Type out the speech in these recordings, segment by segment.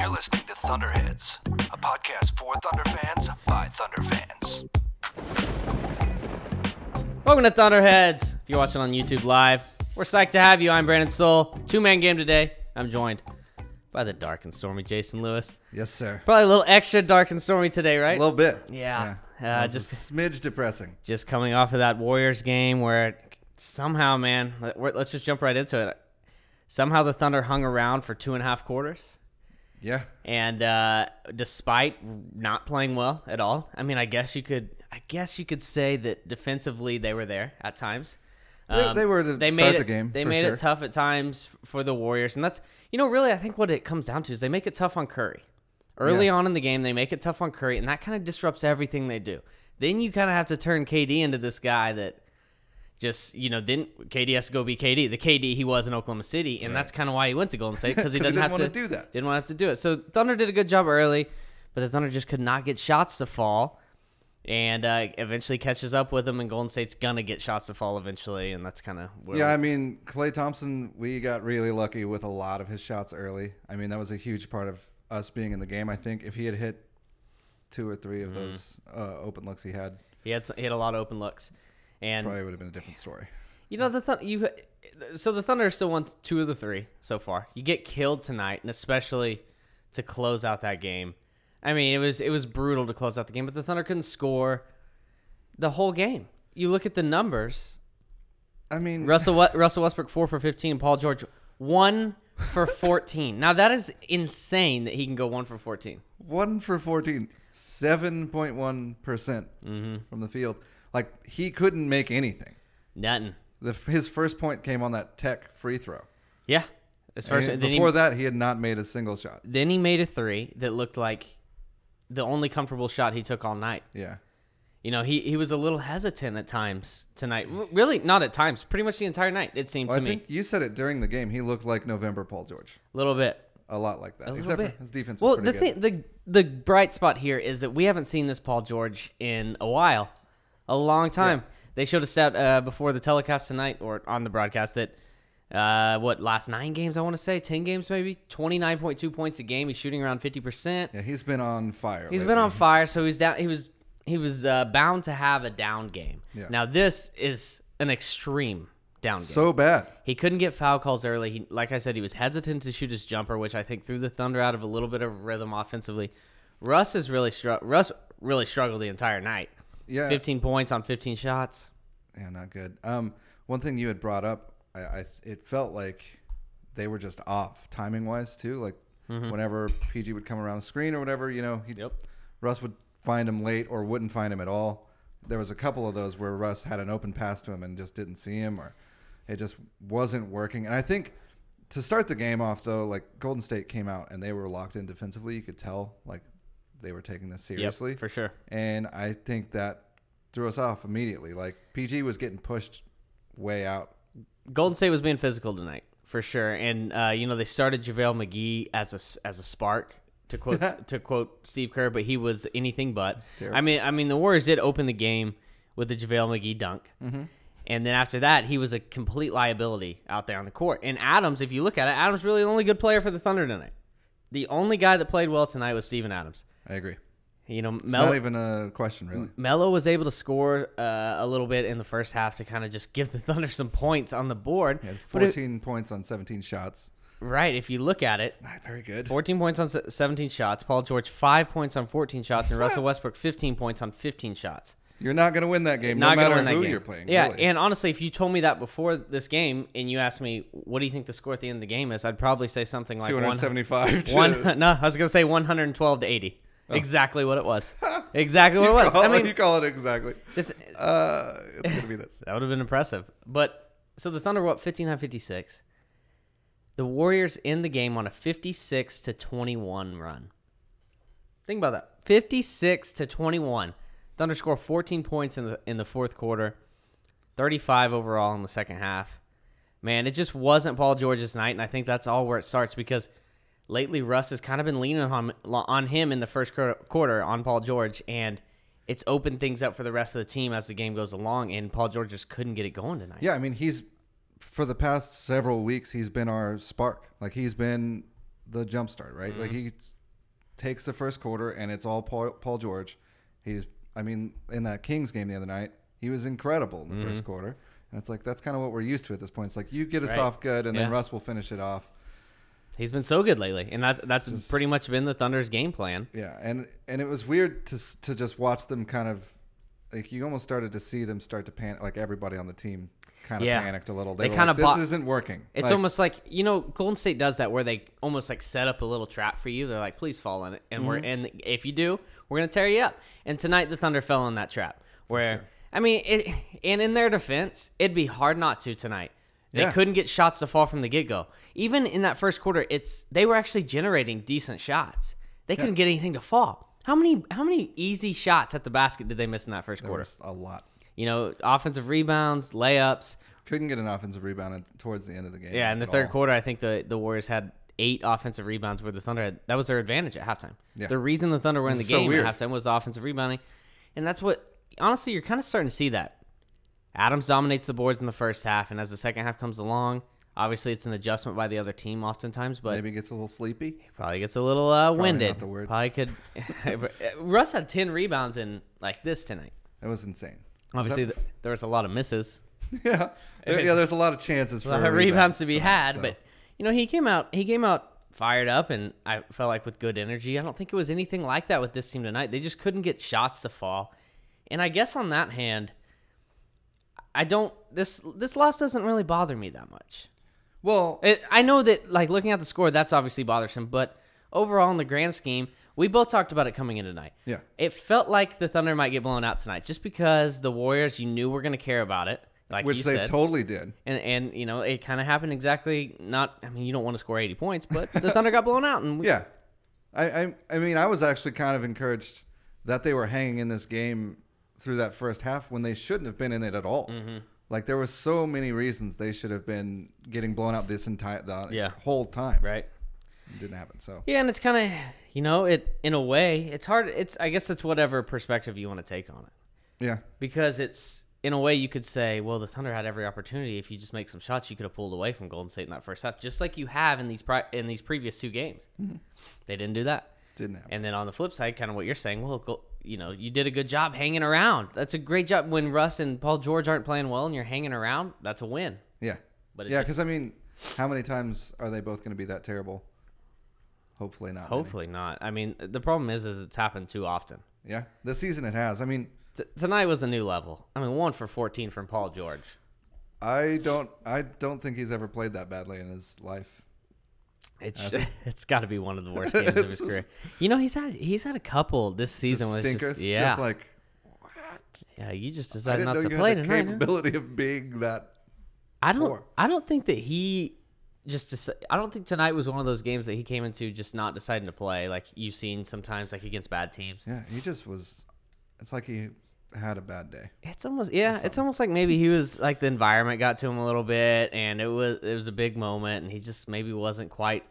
You're listening to Thunderheads, a podcast for Thunder fans by Thunder fans. Welcome to Thunderheads. If you're watching on YouTube Live, we're psyched to have you. I'm Brandon Soul. Two-man game today. I'm joined by the dark and stormy Jason Lewis. Yes, sir. Probably a little extra dark and stormy today, right? A little bit. Yeah. Just a smidge depressing. Just coming off of that Warriors game where somehow, man, let's just jump right into it. Somehow the Thunder hung around for 2.5 quarters. Yeah. And despite not playing well at all, I mean, I guess you could say that defensively they were there at times. They were to start the game. They made it tough at times for the Warriors, and that's really I think what it comes down to is they make it tough on Curry. Early on in the game, they make it tough on Curry, and that kind of disrupts everything they do. Then you kind of have to turn KD into this guy that just, then KD has to go be KD. The KD he was in Oklahoma City, and that's kind of why he went to Golden State, because he didn't want to do that. Didn't want to have to do it. So Thunder did a good job early, but the Thunder just could not get shots to fall, and eventually catches up with them, and Golden State's going to get shots to fall eventually, and that's kind of where I mean, Klay Thompson, we got really lucky with a lot of his shots early. I mean, that was a huge part of us being in the game. I think if he had hit 2 or 3 of those open looks he had a lot of open looks, and probably would have been a different story. So the Thunder still won 2 of the 3 so far. You get killed tonight, and especially to close out that game. I mean, it was brutal to close out the game, but the Thunder couldn't score the whole game. You look at the numbers. I mean, Russell Westbrook 4 for 15, Paul George 1 for 14. Now that is insane that he can go 1 for 14. 1 for 14, 7.1% from the field. Like, he couldn't make anything. Nothing. His first point came on that Tech free throw. Yeah. Before that, he had not made a single shot. Then he made a 3 that looked like the only comfortable shot he took all night. Yeah. He was a little hesitant at times tonight. Really, not at times. Pretty much the entire night, it seemed to me. I think you said it during the game. He looked like November Paul George. A little bit. A lot like that. Except for his defense was pretty good. The bright spot here is that we haven't seen this Paul George in a while. A long time. Yeah. They showed a stat before the telecast tonight, or on the broadcast, that last 9 games, I want to say, 10 games maybe, 29.2 points a game. He's shooting around 50%. Yeah, he's been on fire. He's been on fire, so he's down. He was bound to have a down game. Yeah. Now this is an extreme down game. So bad. He couldn't get foul calls early. Like I said, he was hesitant to shoot his jumper, which I think threw the Thunder out of a little bit of rhythm offensively. Russ really struggled the entire night. Yeah, 15 points on 15 shots. Yeah, not good. One thing you had brought up, it felt like they were just off timing wise too. Like whenever PG would come around the screen or whatever, Russ would find him late or wouldn't find him at all. There was a couple of those where Russ had an open pass to him and just didn't see him, or it just wasn't working. And I think to start the game off though, like Golden State came out and they were locked in defensively. You could tell like they were taking this seriously. Yep, for sure. And I think that threw us off immediately. Like PG was getting pushed way out. Golden State was being physical tonight for sure, and they started JaVale McGee as a spark, to quote Steve Kerr, but he was anything but. I mean the Warriors did open the game with the JaVale McGee dunk, and then after that he was a complete liability out there on the court. And Adams, if you look at it, Adams really the only good player for the Thunder tonight. The only guy that played well tonight was Steven Adams. I agree. It's not even a question, really. Melo was able to score a little bit in the first half to kind of just give the Thunder some points on the board. He had 14 points on 17 shots. Right, if you look at it. It's not very good. 14 points on 17 shots. Paul George, 5 points on 14 shots. And Russell Westbrook, 15 points on 15 shots. You're not going to win that game, no matter who you're playing. Yeah, really. And honestly, if you told me that before this game and you asked me, what do you think the score at the end of the game is, I'd probably say something like 275 No, I was going to say 112 to 80. Oh. Exactly what it was. Exactly what it was. You call it exactly. It's going to be this. That would have been impressive. But so the Thunder were up 59-56. The Warriors end the game on a 56-21 run. Think about that. 56-21. Thunder score 14 points in the fourth quarter, 35 overall in the second half. Man, it just wasn't Paul George's night, and I think that's all where it starts, because lately Russ has kind of been leaning on him in the first quarter on Paul George, and it's opened things up for the rest of the team as the game goes along, and Paul George just couldn't get it going tonight. Yeah, I mean, for the past several weeks, he's been our spark. Like, he's been the jump start, right? Mm-hmm. Like, takes the first quarter, and it's all Paul George. In that Kings game the other night, he was incredible in the first quarter. And it's like, that's kind of what we're used to at this point. It's like, you get us off good, and then Russ will finish it off. He's been so good lately, and that's pretty much been the Thunder's game plan. Yeah, and it was weird to just watch them kind of, like, you almost started to see them start to panic, like everybody on the team kind of panicked a little. They were kind of this isn't working. It's almost like, Golden State does that where they almost like set up a little trap for you. They're like, please fall in it, and and if you do, we're gonna tear you up. And tonight the Thunder fell in that trap where. Sure. I mean, and in their defense, it'd be hard not to tonight. They couldn't get shots to fall from the get-go. Even in that first quarter, they were actually generating decent shots. They couldn't get anything to fall. How many easy shots at the basket did they miss in that first quarter? A lot. Offensive rebounds, layups. Couldn't get an offensive rebound towards the end of the game. Yeah, in the third quarter, I think the Warriors had 8 offensive rebounds where the Thunder that was their advantage at halftime. Yeah. The reason the Thunder were in the game at halftime was the offensive rebounding. And that's what... Honestly, you're kind of starting to see that. Adams dominates the boards in the first half, and as the second half comes along, obviously it's an adjustment by the other team oftentimes, but maybe gets a little sleepy. Probably gets a little winded. Not the word. Probably could. Russ had 10 rebounds in like this tonight. That was insane. Obviously, there was a lot of misses. Yeah, there's a lot of chances for rebounds to be had, but he came out fired up, and I felt like with good energy. I don't think it was anything like that with this team tonight. They just couldn't get shots to fall. And I guess on that hand, this loss doesn't really bother me that much. Well, I know that, like, looking at the score, that's obviously bothersome, but overall in the grand scheme, we both talked about it coming in tonight. Yeah. It felt like the Thunder might get blown out tonight just because the Warriors, you knew were going to care about it, like which you they said. Totally did. And it kind of happened exactly you don't want to score 80 points, but the Thunder got blown out. And yeah. I was actually kind of encouraged that they were hanging in this game through that first half when they shouldn't have been in it at all. Mm-hmm. Like, there were so many reasons they should have been getting blown out this whole time. Right. It didn't happen. So yeah, and it's kind of it in a way it's hard. I guess it's whatever perspective you want to take on it. Yeah. Because it's in a way you could say, well, the Thunder had every opportunity. If you just make some shots, you could have pulled away from Golden State in that first half, just like you have in these previous 2 games. Mm-hmm. They didn't do that. Didn't happen. And then on the flip side, kind of what you're saying, well, you did a good job hanging around. That's a great job. When Russ and Paul George aren't playing well and you're hanging around, that's a win. Yeah. But because, how many times are they both going to be that terrible? Hopefully not. Hopefully not. The problem is it's happened too often. Yeah. This season it has. Tonight was a new level. 1 for 14 from Paul George. I don't think he's ever played that badly in his life. It's got to be one of the worst games of his career. He's had a couple this season with stinkers. Just like what? Yeah, you just decided not to play tonight. Capability of being that. I don't think that he I don't think tonight was one of those games that he came into just not deciding to play, like you've seen sometimes, like against bad teams. Yeah, he just was. It's like he had a bad day. It's almost like maybe he was like the environment got to him a little bit, and it was a big moment, and he just maybe wasn't quite.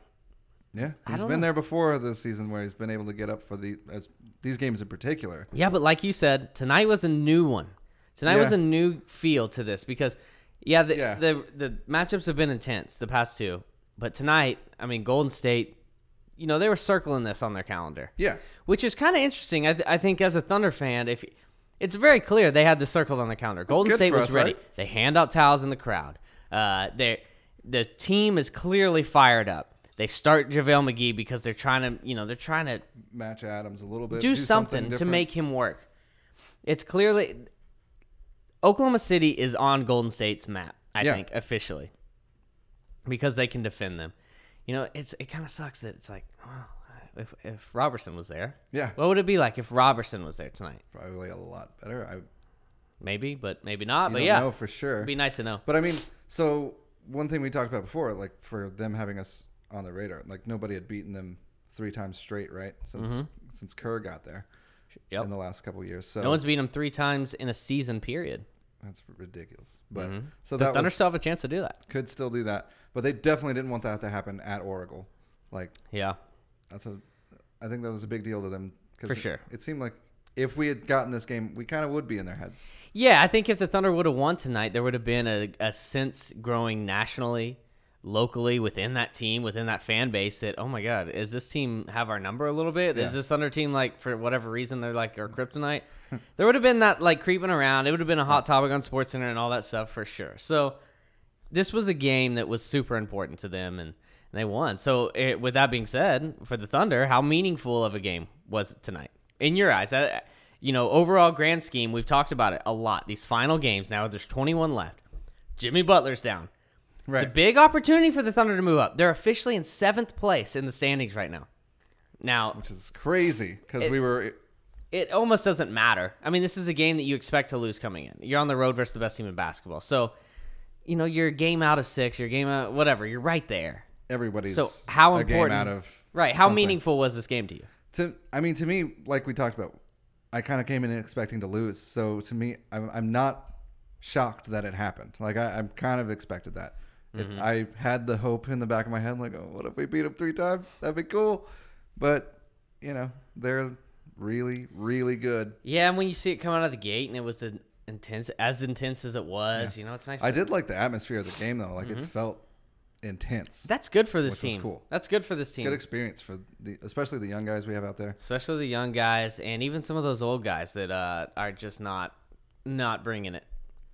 Yeah, he's been there before this season where he's been able to get up for these games in particular. Yeah, but like you said, tonight was a new one. Tonight was a new feel to this because, the matchups have been intense the past 2, but tonight, Golden State, they were circling this on their calendar. Yeah, which is kind of interesting. I think as a Thunder fan, it's very clear they had this circled on the calendar. Golden State was ready. Right? They hand out towels in the crowd. The team is clearly fired up. They start JaVale McGee because they're trying to match Adams a little bit. Do something to make him work. It's clearly Oklahoma City is on Golden State's map, I think, officially. Because they can defend them. It kind of sucks that it's like, if Robertson was there. Yeah. What would it be like if Robertson was there tonight? Probably a lot better. Maybe, but maybe not. But yeah. No, for sure. It'd be nice to know. But so one thing we talked about before, like for them having us on the radar, like nobody had beaten them 3 times straight, right? Since Kerr got there in the last couple of years. So no one's beaten them 3 times in a season period. That's ridiculous. But so the Thunder still have a chance to do that. Could still do that. But they definitely didn't want that to happen at Oracle. I think that was a big deal to them. For sure. It seemed like if we had gotten this game, we kind of would be in their heads. Yeah, I think if the Thunder would have won tonight, there would have been a sense growing nationally locally within that team, within that fan base that, oh my God, is this team have our number a little bit? Yeah. Is this Thunder team, like, for whatever reason, they're like our kryptonite? There would have been that, like, creeping around. It would have been a hot topic on SportsCenter and all that stuff for sure. So this was a game that was super important to them, and they won. So with that being said, for the Thunder, how meaningful of a game was it tonight? In your eyes, overall grand scheme, we've talked about it a lot. These final games, now there's 21 left. Jimmy Butler's down. Right. It's a big opportunity for the Thunder to move up. They're officially in 7th place in the standings right now. Which is crazy because It almost doesn't matter. I mean, this is a game that you expect to lose coming in. You're on the road versus the best team in basketball. So, you're a game out of 6, you're a game out, whatever. You're right there. everybody's So how a important? game out of Right. How something. meaningful was this game to you? To me, like we talked about, I kind of came in expecting to lose. So to me, I'm not shocked that it happened. Like I'm kind of expected that. I had the hope in the back of my head, like, oh, what if we beat them 3 times? That'd be cool. But they're really, really good. Yeah, and when you see it come out of the gate and it was intense as it was, it's nice. I did like the atmosphere of the game though. Like it felt intense. That's good for this which was team. cool. That's good for this team. Good experience for especially the young guys we have out there. Especially the young guys and even some of those old guys that are just not bringing it.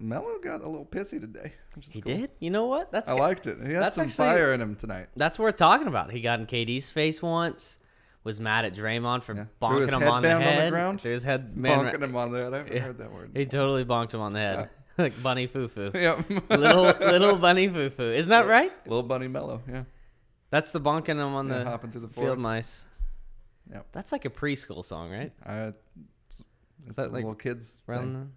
Melo got a little pissy today. He did? You know what? I liked it. He had that's some actually- fire in him tonight. That's worth talking about. He got in KD's face once. Was mad at Draymond for Threw bonking his him head on the down head. on the ground. Threw his head Bonking him on the head. I haven't heard that word. He totally bonked him on the head. Like Bunny Foo-Foo. Yep. little Bunny Foo-Foo. Isn't that right? Little Bunny Mellow, yeah. That's the bonking him on the hopping through the field forest. mice. Yep. That's like a preschool song, right? It's that a like little kids thing.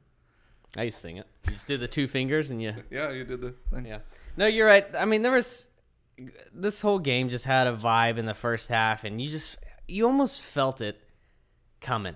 I used to sing it. You just do the 2 fingers and you... Yeah, you did the thing. Yeah. No, you're right. I mean, this whole game just had a vibe in the first half, and you almost felt it coming.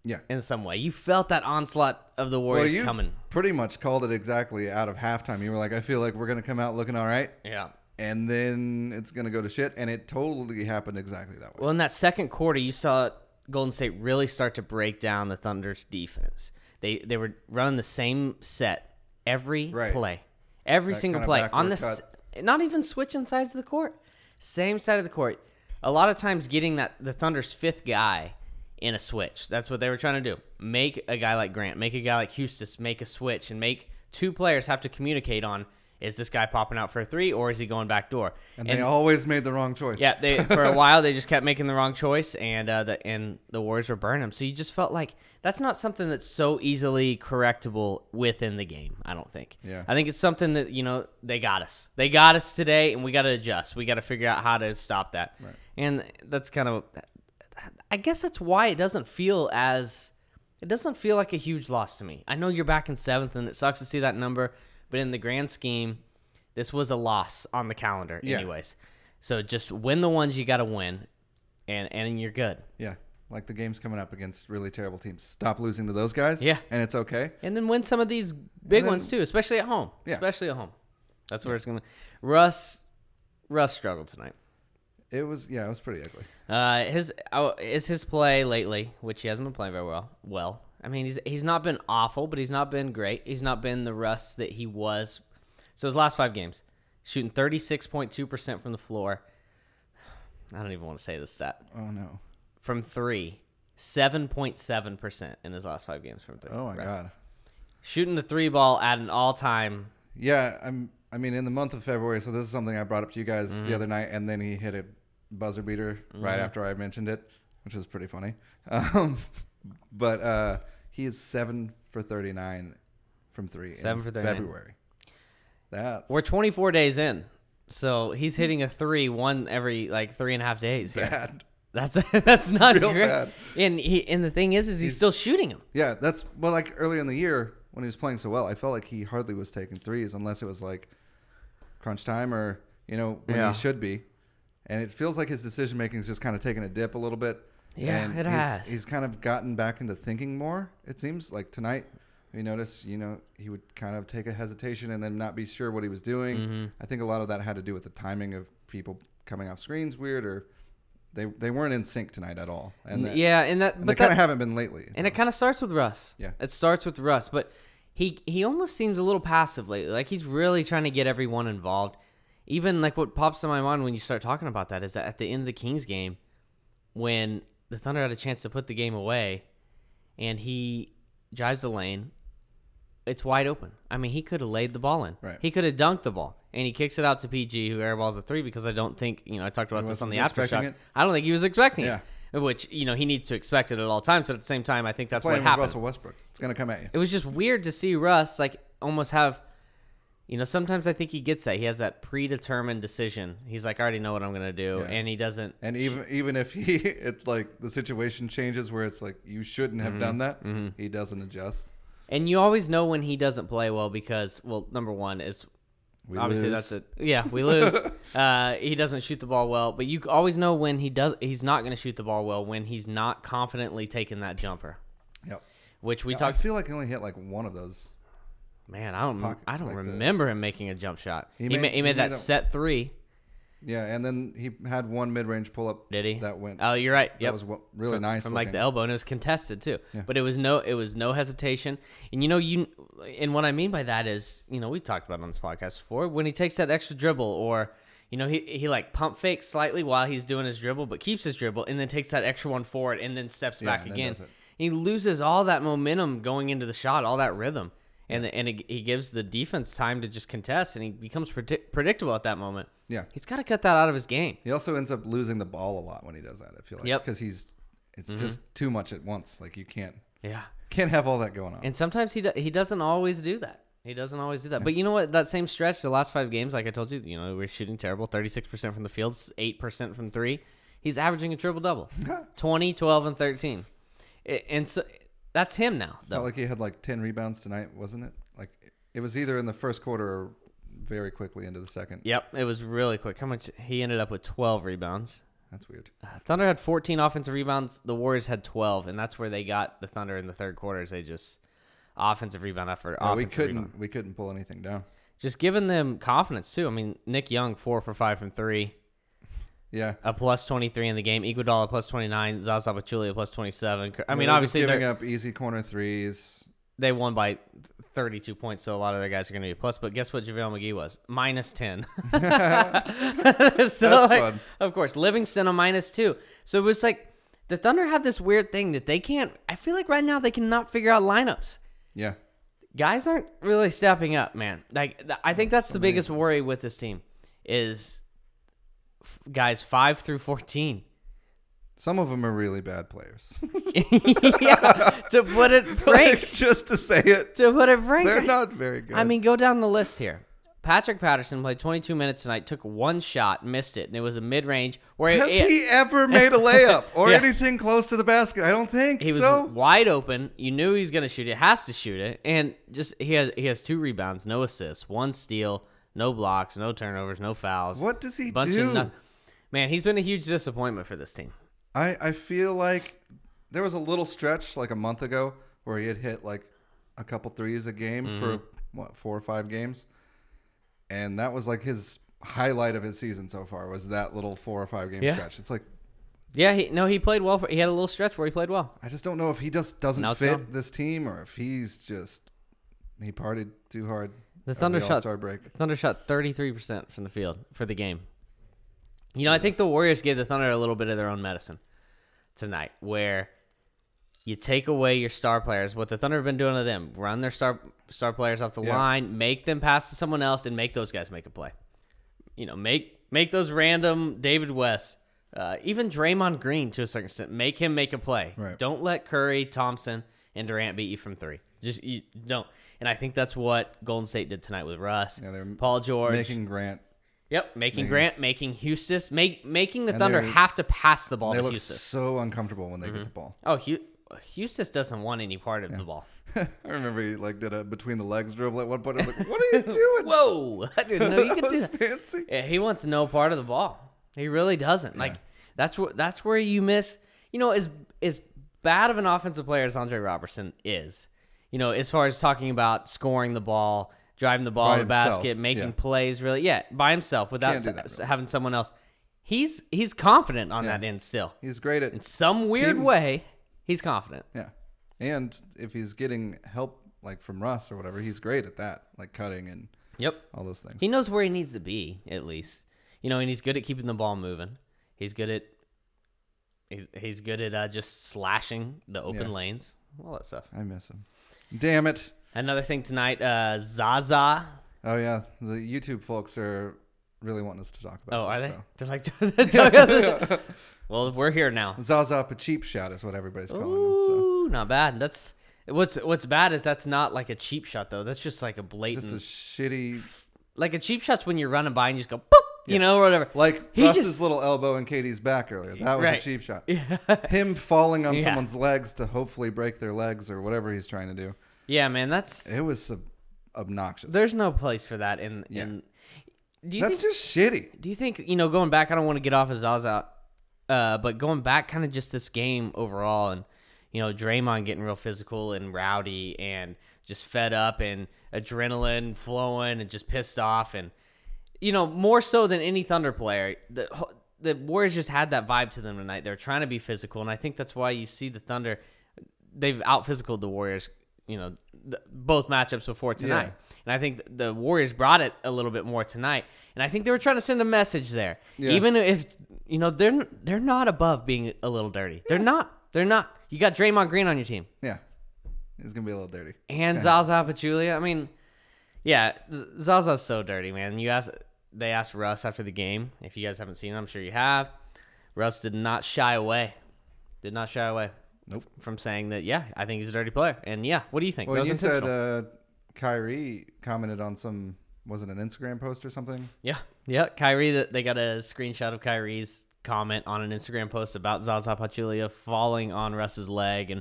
Yeah. In some way. You felt that onslaught of the Warriors you coming. pretty much called it exactly out of halftime. You were like, I feel like we're going to come out looking all right. Yeah. And then it's going to go to shit. And it totally happened exactly that way. Well, in that second quarter, you saw Golden State really start to break down the Thunder's defense. They were running the same set every play. Every That single kind of play. backdoor On the not even switching sides of the court. Same side of the court. A lot of times getting the Thunder's 5th guy in a switch. That's what they were trying to do. Make a guy like Grant, make a guy like Houston, make a switch, and make 2 players have to communicate on, is this guy popping out for a 3 or is he going back door? And they always made the wrong choice. Yeah, for a while they just kept making the wrong choice, and the Warriors were burning them. So you just felt like that's not something that's so easily correctable within the game. I don't think. Yeah. I think it's something that they got us. They got us today, and we got to adjust. We got to figure out how to stop that. Right. And that's kind of, I guess that's why it doesn't feel like a huge loss to me. I know you're back in 7th, and it sucks to see that number. But in the grand scheme, this was a loss on the calendar anyways. So just win the ones you got to win, and you're good. Yeah. Like the games coming up against really terrible teams. Stop losing to those guys. Yeah. And it's okay. And then win some of these big ones too, especially at home. Yeah. Especially at home. That's where it's going to... Russ struggled tonight. It was pretty ugly. His play lately, which he hasn't been playing very well. I mean, he's not been awful, but he's not been great. He's not been the Russ that he was. So his last 5 games, shooting 36.2% from the floor. I don't even want to say this stat. Oh, no. From 3, 7.7% in his last 5 games from 3. Oh, my God. Shooting the 3 ball at an all-time. Yeah, I mean, in the month of February, so this is something I brought up to you guys the other night, and then he hit a buzzer beater right after I mentioned it, which was pretty funny. But he is 7 for 39 from 3 7 in for 39. February. We're 24 days in, so he's hitting a 3 one every 3.5 days. Bad. That's not Real great. bad. And the thing is he's still shooting them. Yeah, like early in the year when he was playing so well, I felt like he hardly was taking threes unless it was like crunch time or when he should be. And it feels like his decision making is just kind of taking a dip a little bit. Yeah, and it has. He's kind of gotten back into thinking more. It seems like tonight we noticed, he would kind of take a hesitation and then not be sure what he was doing. Mm-hmm. I think a lot of that had to do with the timing of people coming off screens weird, or they weren't in sync tonight at all. And But they kind of haven't been lately. And it kind of starts with Russ. Yeah. It starts with Russ, but he almost seems a little passive lately. Like he's really trying to get everyone involved. even like what pops in my mind when you start talking about that is that at the end of the Kings game, when the Thunder had a chance to put the game away, and he drives the lane, it's wide open. I mean, he could have laid the ball in. Right. He could have dunked the ball, and he kicks it out to PG, who airballs a 3 because I don't think, I talked about this on the Aftershock. I don't think he was expecting it, which, he needs to expect it at all times, but at the same time, I think that's what happened. Russell Westbrook. It's going to come at you. It was just weird to see Russ, like, almost have, sometimes I think he gets that. He has that predetermined decision. He's like, I already know what I'm going to do, and he doesn't. And even if the situation changes where it's like, you shouldn't have done that, he doesn't adjust. And you always know when he doesn't play well because, well, number one is we lose. We lose. He doesn't shoot the ball well, but you always know when he's not going to shoot the ball well when he's not confidently taking that jumper. Yep. Which we talked. I feel like he only hit like one of those. Man, I don't remember him making a jump shot. He made that set 3. Yeah, and then he had one mid-range pull-up. Did he? That went. Oh, you're right. That was really nice. From like the elbow, and it was contested too. Yeah. But it was no hesitation. And and what I mean by that is, we've talked about it on this podcast before, when he takes that extra dribble, or he like pump fakes slightly while he's doing his dribble, but keeps his dribble, and then takes that extra one forward, and then steps back again. He loses all that momentum going into the shot, all that rhythm. And he gives the defense time to just contest, and he becomes predictable at that moment. Yeah. He's got to cut that out of his game. He also ends up losing the ball a lot when he does that, I feel like. Yep. Because it's just too much at once. Like, you can't have all that going on. And sometimes he doesn't always do that. But you know what? That same stretch, the last 5 games, like I told you, we're shooting terrible. 36% from the field, 8% from 3. He's averaging a triple-double. 20, 12, and 13. And so that's him now, though. Felt like he had like 10 rebounds tonight, wasn't it? Like, it was either in the first quarter or very quickly into the second. Yep, it was really quick. How much? He ended up with 12 rebounds. That's weird. Thunder had 14 offensive rebounds. The Warriors had 12, and that's where they got the Thunder in the third quarter. They just offensive rebound after offensive rebound. We couldn't pull anything down. Just giving them confidence too. I mean, Nick Young 4 for 5 from 3. Yeah. A plus 23 in the game. Iguodala plus 29. Zaza Pachulia plus 27. I mean, they're obviously just giving up easy corner threes. They won by 32 points, so a lot of their guys are going to be a plus. But guess what JaVale McGee was? Minus 10. So, that's fun. Of course, Livingston a minus 2. So it was like the Thunder have this weird thing that they can't. I feel like right now they cannot figure out lineups. Yeah. Guys aren't really stepping up, man. Like, I think that's the biggest worry with this team is guys 5 through 14. Some of them are really bad players. Yeah, to put it frank. Like, just to say it. To put it frank. They're not very good. I mean, go down the list here. Patrick Patterson played 22 minutes tonight, took one shot, missed it, and it was a mid-range. Has he ever made a layup or anything close to the basket? I don't think he was wide open. You knew he was going to shoot it. Has to shoot it. And just he has 2 rebounds, no assists, 1 steal, no blocks, no turnovers, no fouls. What does he do? Man, he's been a huge disappointment for this team. I feel like there was a little stretch like a month ago where he had hit like a couple threes a game for 4 or 5 games. And that was like his highlight of his season so far was that little 4 or 5 game stretch. It's like, he played well. He had a little stretch where he played well. I just don't know if he just doesn't fit this team or if he partied too hard. The Thunder shot 33% from the field for the game. I think the Warriors gave the Thunder a little bit of their own medicine tonight, where you take away your star players. What the Thunder have been doing to them, run their star players off the line, make them pass to someone else, and make those guys make a play. Make those random David West, even Draymond Green to a certain extent, make him make a play. Right. Don't let Curry, Thompson, and Durant beat you from 3. You don't. And I think that's what Golden State did tonight with Russ, Paul George, making Grant. Yep, making Grant, making Hustis, making the Thunder have to pass the ball to Hustis. They look so uncomfortable when they get the ball. Oh, Hustis doesn't want any part of the ball. I remember he did a between the legs dribble at one point. I was like, "What are you doing?" Whoa! I didn't know you could do that. Fancy. Yeah, he wants no part of the ball. He really doesn't. Yeah. Like that's where you miss. As bad of an offensive player as Andre Robertson is, as far as talking about scoring the ball, driving the ball to the basket, making plays, really, by himself without having someone else. He's confident on that end still. He's great at in some weird way. He's confident. Yeah, and if he's getting help like from Russ or whatever, he's great at that, like cutting and Yep. All those things. He knows where he needs to be, at least. And he's good at keeping the ball moving. He's good at just slashing the open lanes. All that stuff. I miss him. Damn it. Another thing tonight, Zaza. Oh, yeah. The YouTube folks are really wanting us to talk about are they? So. They're like, well, we're here now. Zaza Pacheapshot is what everybody's calling him. So. Ooh, not bad. That's what's bad is that's not like a cheap shot though. That's just like a blatant, just a shitty. Like a cheap shot's when you're running by and you just go boop, or whatever. Like Russ's little elbow in Katie's back earlier. That was a cheap shot. Yeah. Him falling on someone's legs to hopefully break their legs or whatever he's trying to do. Yeah, man, it was obnoxious. There's no place for that in. That's just shitty. Do you think going back? I don't want to get off of Zaza, but going back, kind of just this game overall, and Draymond getting real physical and rowdy and just fed up and adrenaline flowing and just pissed off and more so than any Thunder player. The Warriors just had that vibe to them tonight. They're trying to be physical, and I think that's why you see the Thunder. They've out-physicaled the Warriors. Both matchups before tonight. Yeah. And I think the Warriors brought it a little bit more tonight. And I think they were trying to send a message there. Yeah. Even if, they're not above being a little dirty. They're not. You got Draymond Green on your team. Yeah. He's going to be a little dirty. And Zaza Pachulia. I mean, yeah, Zaza's so dirty, man. They asked Russ after the game. If you guys haven't seen it, I'm sure you have. Russ did not shy away. Nope. From saying that, I think he's a dirty player. And, what do you think? Well, you said Kyrie commented on was it an Instagram post or something? Yeah. Kyrie, they got a screenshot of Kyrie's comment on an Instagram post about Zaza Pachulia falling on Russ's leg. And,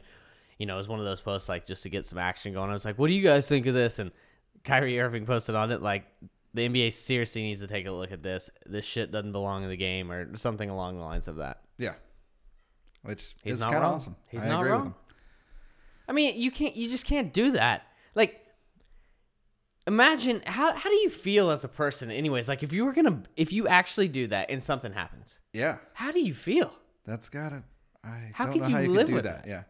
it was one of those posts, like, just to get some action going. I was like, what do you guys think of this? And Kyrie Irving posted on it, like, the NBA seriously needs to take a look at this. This shit doesn't belong in the game or something along the lines of that. Yeah. Which is kind of awesome. He's not wrong. I mean, you just can't do that. Like, imagine how do you feel as a person, anyways? Like, if you actually do that and something happens, how do you feel? That's gotta. How could you live with that? Yeah,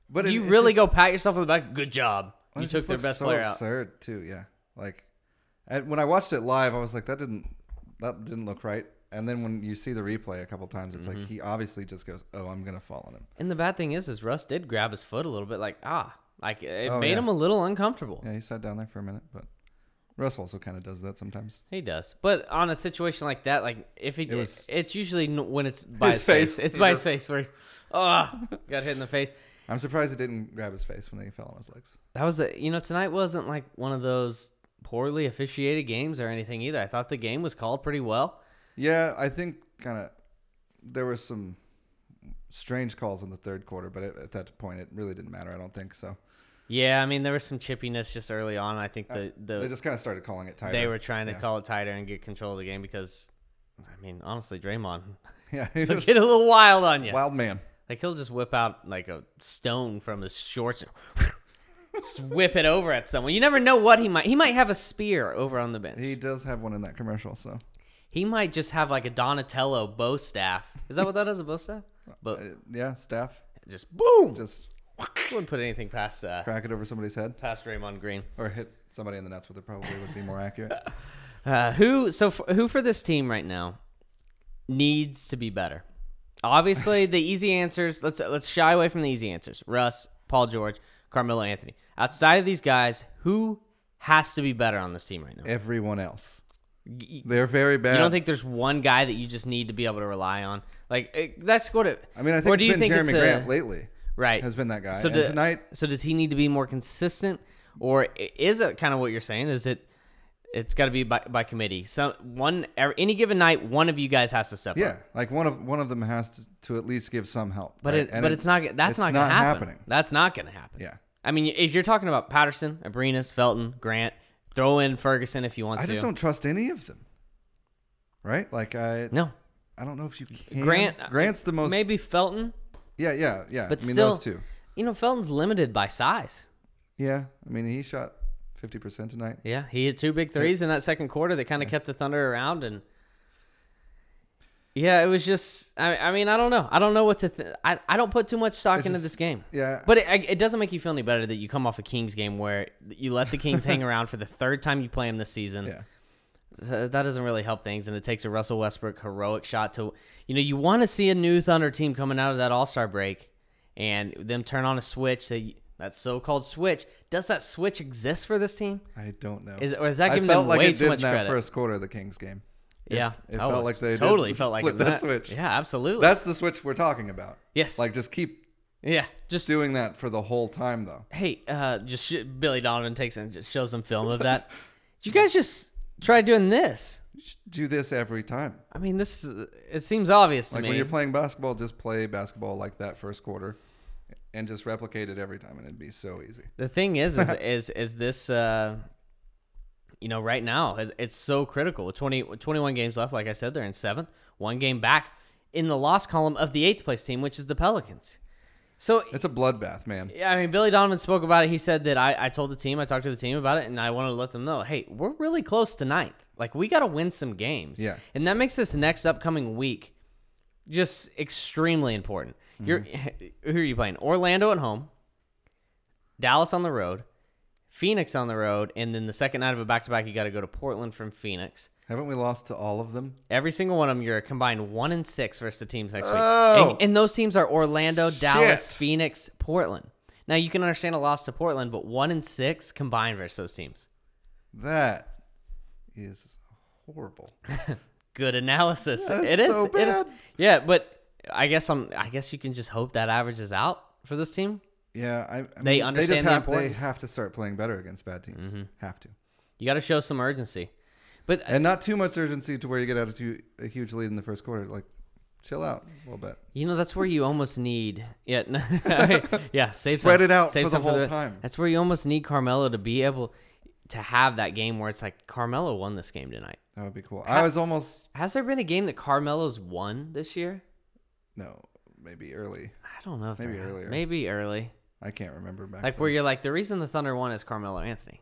but do you really go pat yourself on the back? Good job. You took their best player out. Absurd too. Yeah, like when I watched it live, I was like, that didn't look right. And then when you see the replay a couple times, it's like he obviously just goes, "Oh, I'm gonna fall on him." And the bad thing is Russ did grab his foot a little bit, it made him a little uncomfortable. Yeah, he sat down there for a minute, but Russ also kind of does that sometimes. He does, but on a situation like that, like if he did, it's usually when it's by his face. It's by his face where, got hit in the face. I'm surprised he didn't grab his face when he fell on his legs. That was tonight wasn't like one of those poorly officiated games or anything either. I thought the game was called pretty well. Yeah, I think there were some strange calls in the third quarter, but at that point, it really didn't matter. I don't think so. Yeah, I mean, there was some chippiness just early on. I think they just kind of started calling it tighter. They were trying to call it tighter and get control of the game because, I mean, honestly, Draymond, he'll get a little wild on you. Wild man. Like he'll just whip out like a stone from his shorts and just whip it over at someone. You never know what he might have a spear over on the bench. He does have one in that commercial, so. He might just have like a Donatello bow staff. Is that what that is, a bow staff? Yeah, staff. Just boom. Just wouldn't put anything past crack it over somebody's head. Past Draymond Green. Or hit somebody in the nuts with it probably would be more accurate. Who for this team right now needs to be better? Obviously, the easy answers. Let's shy away from the easy answers. Russ, Paul George, Carmelo Anthony. Outside of these guys, who has to be better on this team right now? Everyone else. They're very bad. You don't think there's one guy that you just need to be able to rely on? Like that's what it. I mean, I think it's been Jeremy Grant lately. Right, has been that guy. So tonight. So does he need to be more consistent, or is it kind of what you're saying? Is it? It's got to be by committee. Any given night, one of you guys has to step up. Yeah, like one of them has to at least give some help. But right? It's not. That's not going to happen. Happening. That's not going to happen. Yeah. I mean, if you're talking about Patterson, Abrinas, Felton, Grant, throw in Ferguson if you want to. I just don't trust any of them. Right? Like I don't know if you can. Grant's the most. Maybe Felton. Yeah. But I mean, still, those two. Felton's limited by size. Yeah, I mean, he shot 50% tonight. Yeah, he hit 2 big threes in that second quarter that kind of kept the Thunder around, and Yeah, it was just. I mean, I don't know. I don't know what to. I don't put too much stock into this game. Yeah, but it doesn't make you feel any better that you come off a Kings game where you let the Kings hang around for the third time you play them this season. Yeah, so that doesn't really help things, and it takes a Russell Westbrook heroic shot to. You want to see a new Thunder team coming out of that All-Star break, and them turn on a switch. That so-called switch. Does that switch exist for this team? I don't know. Or is that giving them like way it too did much in that credit? first quarter of the Kings game. Yeah, it felt like they totally did felt like flip that switch. Yeah, absolutely. That's the switch we're talking about. Yes. Like just keep just doing that for the whole time though. Hey, Billy Donovan takes and just shows some film of that. Did you guys just try doing this? You should do this every time. I mean, it seems obvious to me. Like when you're playing basketball, just play basketball like that first quarter, and just replicate it every time, and it'd be so easy. The thing is this. Right now, it's so critical. With 21 games left, like I said, they're in 7th. 1 game back in the loss column of the 8th place team, which is the Pelicans. So it's a bloodbath, man. Yeah, I mean, Billy Donovan spoke about it. He said that I talked to the team about it, and I wanted to let them know, hey, we're really close to 9th. Like, we got to win some games. Yeah. And that makes this next upcoming week just extremely important. Mm-hmm. Who are you playing? Orlando at home, Dallas on the road, Phoenix on the road, and then the second night of a back-to-back, you got to go to Portland from Phoenix. Haven't we lost to all of them? Every single one of them, you're combined 1-6 versus the teams next week. Oh! And those teams are Orlando, Dallas, Phoenix, Portland. Now, you can understand a loss to Portland, but 1-6 combined versus those teams. That is horrible. Good analysis. That is it is so bad. It is. Yeah, but I guess you can just hope that averages out for this team. Yeah, I they mean, understand the importance. They have to start playing better against bad teams. Mm-hmm. Have to. You got to show some urgency, and not too much urgency to where you get out to a huge lead in the first quarter. Like, chill out a little bit. That's where you almost need. Spread it out for the whole time. That's where you almost need Carmelo to be able to have that game where it's like Carmelo won this game tonight. That would be cool. Has there been a game that Carmelo's won this year? No, maybe early. I don't know if maybe earlier. Maybe early. I can't remember back. Like then. where you're like, the reason the Thunder won is Carmelo Anthony.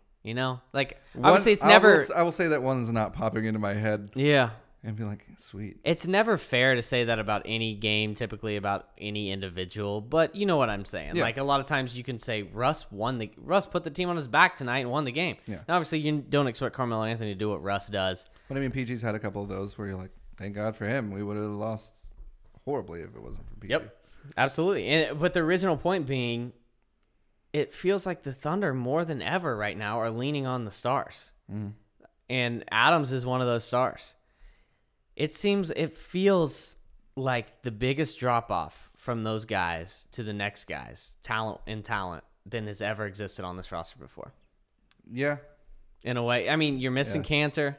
Like obviously it's never. I will say that one's not popping into my head. Yeah. And be like, sweet. It's never fair to say that about any game, typically about any individual, but you know what I'm saying. Yeah. Like a lot of times you can say Russ put the team on his back tonight and won the game. Yeah. Now, obviously you don't expect Carmelo Anthony to do what Russ does. But I mean, PG's had a couple of those where you're like, thank God for him. We would have lost horribly if it wasn't for PG. Yep, absolutely. But the original point being, it feels like the Thunder more than ever right now are leaning on the stars. Mm-hmm. And Adams is one of those stars. It feels like the biggest drop-off from those guys to the next guys, talent than has ever existed on this roster before. Yeah. In a way. I mean, you're missing Cantor.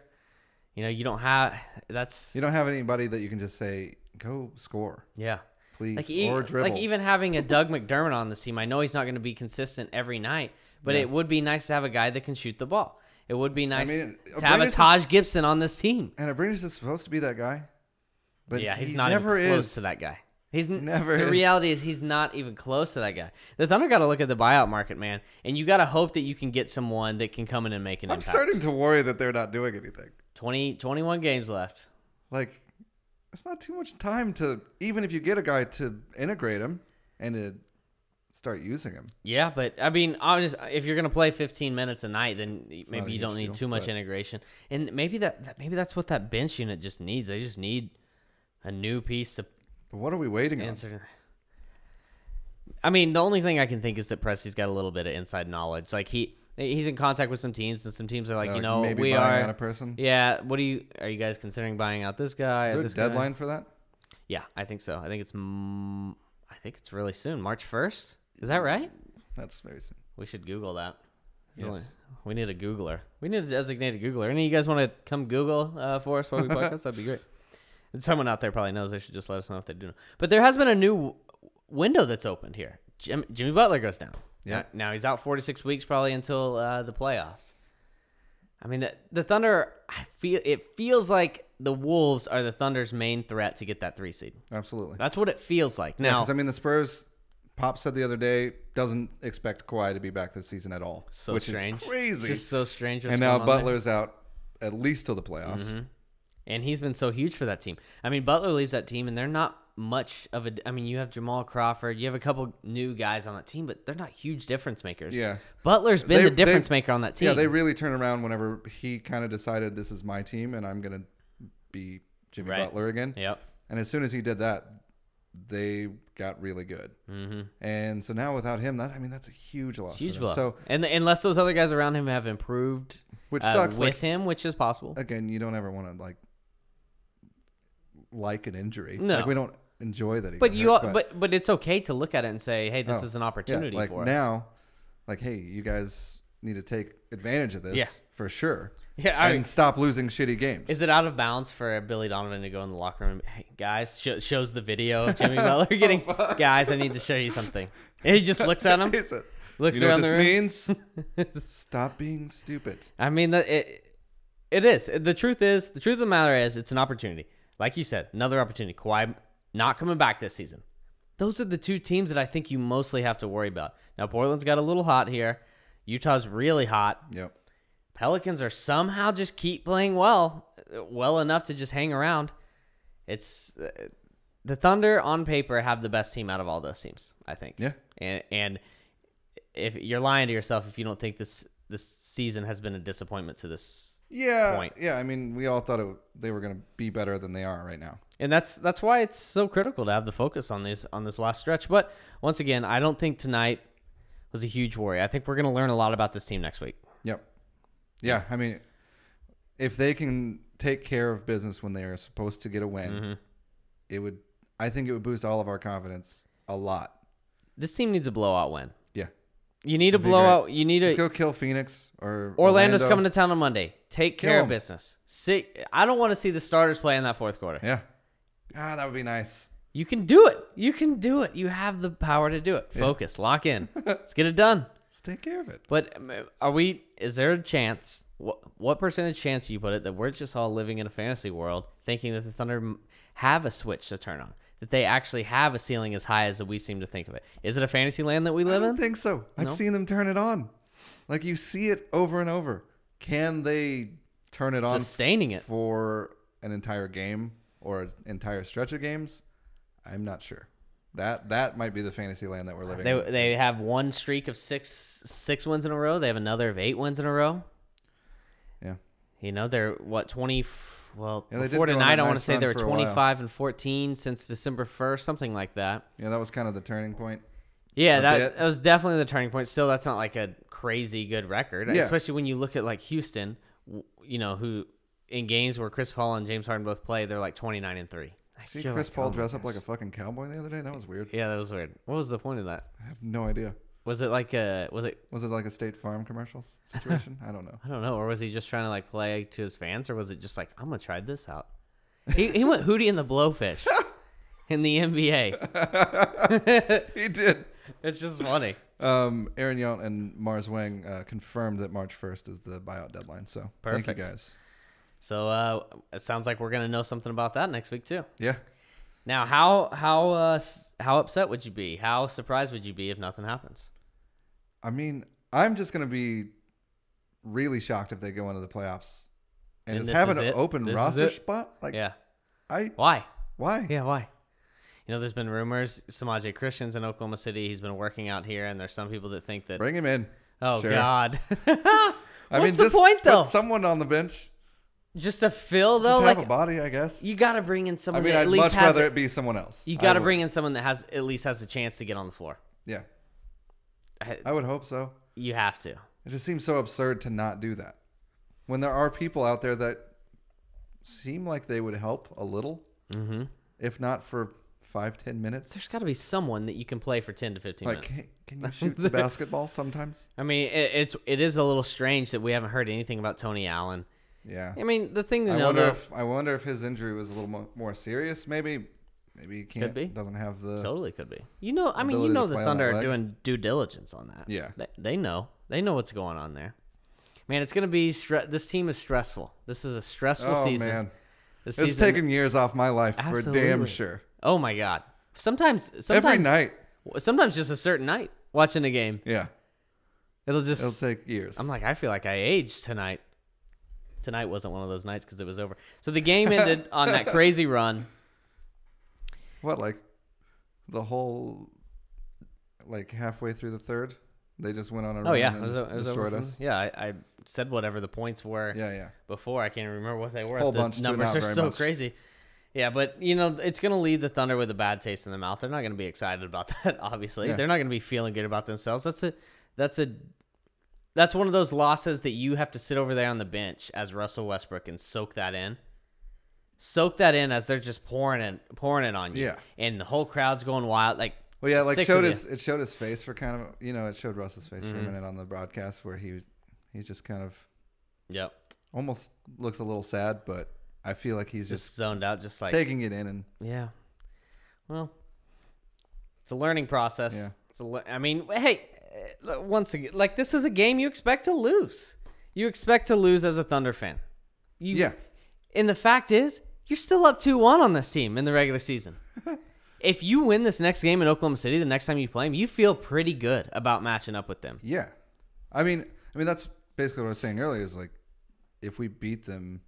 You don't have anybody that you can just say, go score. Yeah. Please, or dribble. Like even having a Doug McDermott on this team, I know he's not going to be consistent every night, but it would be nice to have a guy that can shoot the ball. It would be nice to have a Taj Gibson on this team. And Abrines is supposed to be that guy. But he's not even close to that guy. The reality is he's not even close to that guy. The Thunder got to look at the buyout market, man, and you got to hope that you can get someone that can come in and make an impact. I'm starting to worry that they're not doing anything. 21 games left. Like, it's not too much time to, even if you get a guy to integrate him and to start using him. Yeah, but I mean, if you're going to play 15 minutes a night, then maybe you don't need too much integration. And maybe that's what that bench unit just needs. They just need a new piece of. But what are we waiting on? I mean, the only thing I can think is that Presti's got a little bit of inside knowledge. Like he's in contact with some teams, and some teams are like, maybe we buying are out a person. Yeah. Are you guys considering buying out this guy? Is there a deadline for that? Yeah, I think so. I think it's really soon, March 1st. Is that right? That's very soon. We should Google that. Yes. We need a Googler. We need a designated Googler. Any of you guys want to come Google for us while we podcast? That'd be great. And someone out there probably knows. They should just let us know if they do know. But there has been a new window that's opened here. Jimmy Butler goes down. Yeah. Now he's out 4 to 6 weeks probably until the playoffs. I mean, the Thunder, it feels like the Wolves are the Thunder's main threat to get that 3 seed. Absolutely. That's what it feels like. Now, because, I mean, the Spurs, Pop said the other day, doesn't expect Kawhi to be back this season at all. Which strange. Is crazy. Just so strange. And now Butler's out at least till the playoffs. Mm-hmm. And he's been so huge for that team. I mean, Butler leaves that team, and they're not much of a. I mean, you have Jamal Crawford, you have a couple new guys on that team, but they're not huge difference makers. Yeah, Butler's been the difference maker on that team. Yeah, they really turn around whenever he kind of decided this is my team and I'm gonna be Jimmy Butler again. Yep. And as soon as he did that, they got really good. Mm-hmm. And so now without him, that's a huge loss. Huge for them. blow. So and unless those other guys around him have improved, which sucks with him, which is possible. Again, you don't ever want to like an injury. No, we don't enjoy that. But it's okay to look at it and say, hey, this is an opportunity for us. Now, hey, you guys need to take advantage of this for sure. Yeah, and stop losing shitty games. Is it out of bounds for Billy Donovan to go in the locker room? Hey, guys, shows the video of Jimmy Butler getting, guys, I need to show you something. And he just looks at him, looks around the room. You know what this means? Stop being stupid. I mean, it is. The truth of the matter is, it's an opportunity. Like you said, another opportunity. Kawhi not coming back this season. Those are the two teams that I think you mostly have to worry about. Now, Portland's got a little hot here. Utah's really hot. Yep. Pelicans are somehow just keep playing well enough to just hang around. It's the Thunder on paper have the best team out of all those teams, I think. Yeah. And if you're lying to yourself if you don't think this season has been a disappointment to this point. Yeah. I mean, we all thought they were going to be better than they are right now. And that's why it's so critical to have the focus on this last stretch. But once again, I don't think tonight was a huge worry. I think we're going to learn a lot about this team next week. Yep. Yeah, I mean, if they can take care of business when they are supposed to get a win, I think it would boost all of our confidence a lot. This team needs a blowout win. Yeah. You need a blowout. You need Just go kill Phoenix or Orlando's Orlando. coming to town on Monday. Take care of business. I don't want to see the starters play in that fourth quarter. Yeah. That would be nice. You can do it. You have the power to do it. Focus. Lock in. Let's get it done. Let's take care of it. But is there a chance, what percentage chance do you put it, that we're just all living in a fantasy world thinking that the Thunder have a switch to turn on? That they actually have a ceiling as high as we seem to think of it? Is it a fantasy land that we live in? I don't think so. I've seen them turn it on. You see it over and over. Can they turn it on? Sustaining it. For an entire game or an entire stretch of games? I'm not sure. That might be the fantasy land that we're living in. They have one streak of six wins in a row. They have another of 8 wins in a row. Yeah. They're what, 20? Well, yeah, before tonight, I want to say they were 25 and 14 since December 1st, something like that. Yeah, that was kind of the turning point. Yeah, that was definitely the turning point. Still, that's not a crazy good record, especially when you look at Houston, who in games where Chris Paul and James Harden both play, they're 29 and 3. See Chris Paul dress up like a fucking cowboy the other day? That was weird. Yeah, that was weird. What was the point of that? I have no idea. Was it like a State Farm commercial situation? I don't know. I don't know. Or was he just trying to play to his fans, or was it just I'm gonna try this out? He went Hootie and the Blowfish in the NBA. He did. It's just funny. Aaron Yount and Mars Wang confirmed that March 1st is the buyout deadline. So perfect. Thank you guys. So it sounds like we're gonna know something about that next week too. Yeah. Now, how upset would you be? How surprised would you be if nothing happens? I mean, I'm just gonna be really shocked if they go into the playoffs and just have an open roster spot. Yeah. Why? Yeah, why? There's been rumors. Samaje Christian's in Oklahoma City. He's been working out here, and there's some people that think that bring him in. Oh sure. God. What's the point though? Put someone on the bench. Just to fill though, just have a body, I guess. You got to bring in someone. I'd much rather it be someone else. You got to bring in someone that at least has a chance to get on the floor. Yeah, I would hope so. You have to. It just seems so absurd to not do that when there are people out there that seem like they would help a little, if not for 5-10 minutes. There's got to be someone that you can play for 10 to 15 minutes. Can you shoot the basketball sometimes? I mean, it is a little strange that we haven't heard anything about Tony Allen. Yeah. I mean, the thing to I know I wonder if his injury was a little more serious. Maybe he can't. Could be. Doesn't have the. Totally could be. The Thunder are doing due diligence on that. Yeah. They know. They know what's going on there. Man, it's going to be this team is stressful. This is a stressful season. Oh man. It's taken years off my life for damn sure. Oh my God. Sometimes every night. Sometimes just a certain night watching a game. Yeah. It'll take years. I'm I feel like I aged tonight. Tonight wasn't one of those nights because it was over. So the game ended on that crazy run. What, like the whole, like halfway through the third, they just went on a run and destroyed us? Yeah, I said whatever the points were before. I can't even remember what they were. Whole the bunch numbers are so much. crazy. Yeah, but, you know, it's going to leave the Thunder with a bad taste in their mouth. They're not going to be excited about that, obviously. They're not going to be feeling good about themselves. That's one of those losses that you have to sit over there on the bench as Russell Westbrook and soak that in. Soak that in as they're just pouring it on you. Yeah. And the whole crowd's going wild. Like, well, yeah, like it showed his face for kind of, you know, it showed Russ's face for a minute on the broadcast where he's just kind of almost looks a little sad, but I feel like he's just zoned out, just like taking it in. And yeah. Well, it's a learning process. Yeah. I mean, hey, once again, like, this is a game you expect to lose. You expect to lose as a Thunder fan. And the fact is, you're still up 2-1 on this team in the regular season. If you win this next game in Oklahoma City, the next time you play them, you feel pretty good about matching up with them. Yeah. I mean, that's basically what I was saying earlier is, like, if we beat them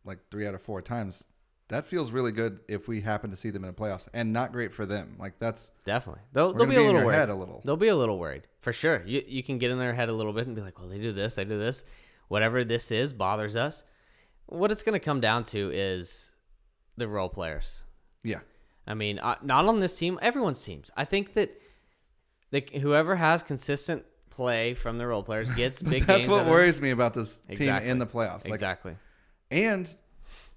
like 3 out of 4 times, that feels really good if we happen to see them in the playoffs, and not great for them. Like, that's definitely they'll be a little worried. Head a little. They'll be a little worried for sure. You can get in their head a little bit and be like, well, they do this, whatever this is bothers us. What it's going to come down to is the role players. Yeah. I mean, not on this team, everyone's teams. I think that whoever has consistent play from the role players gets big games. That's what worries me about this team in the playoffs. Like, exactly. And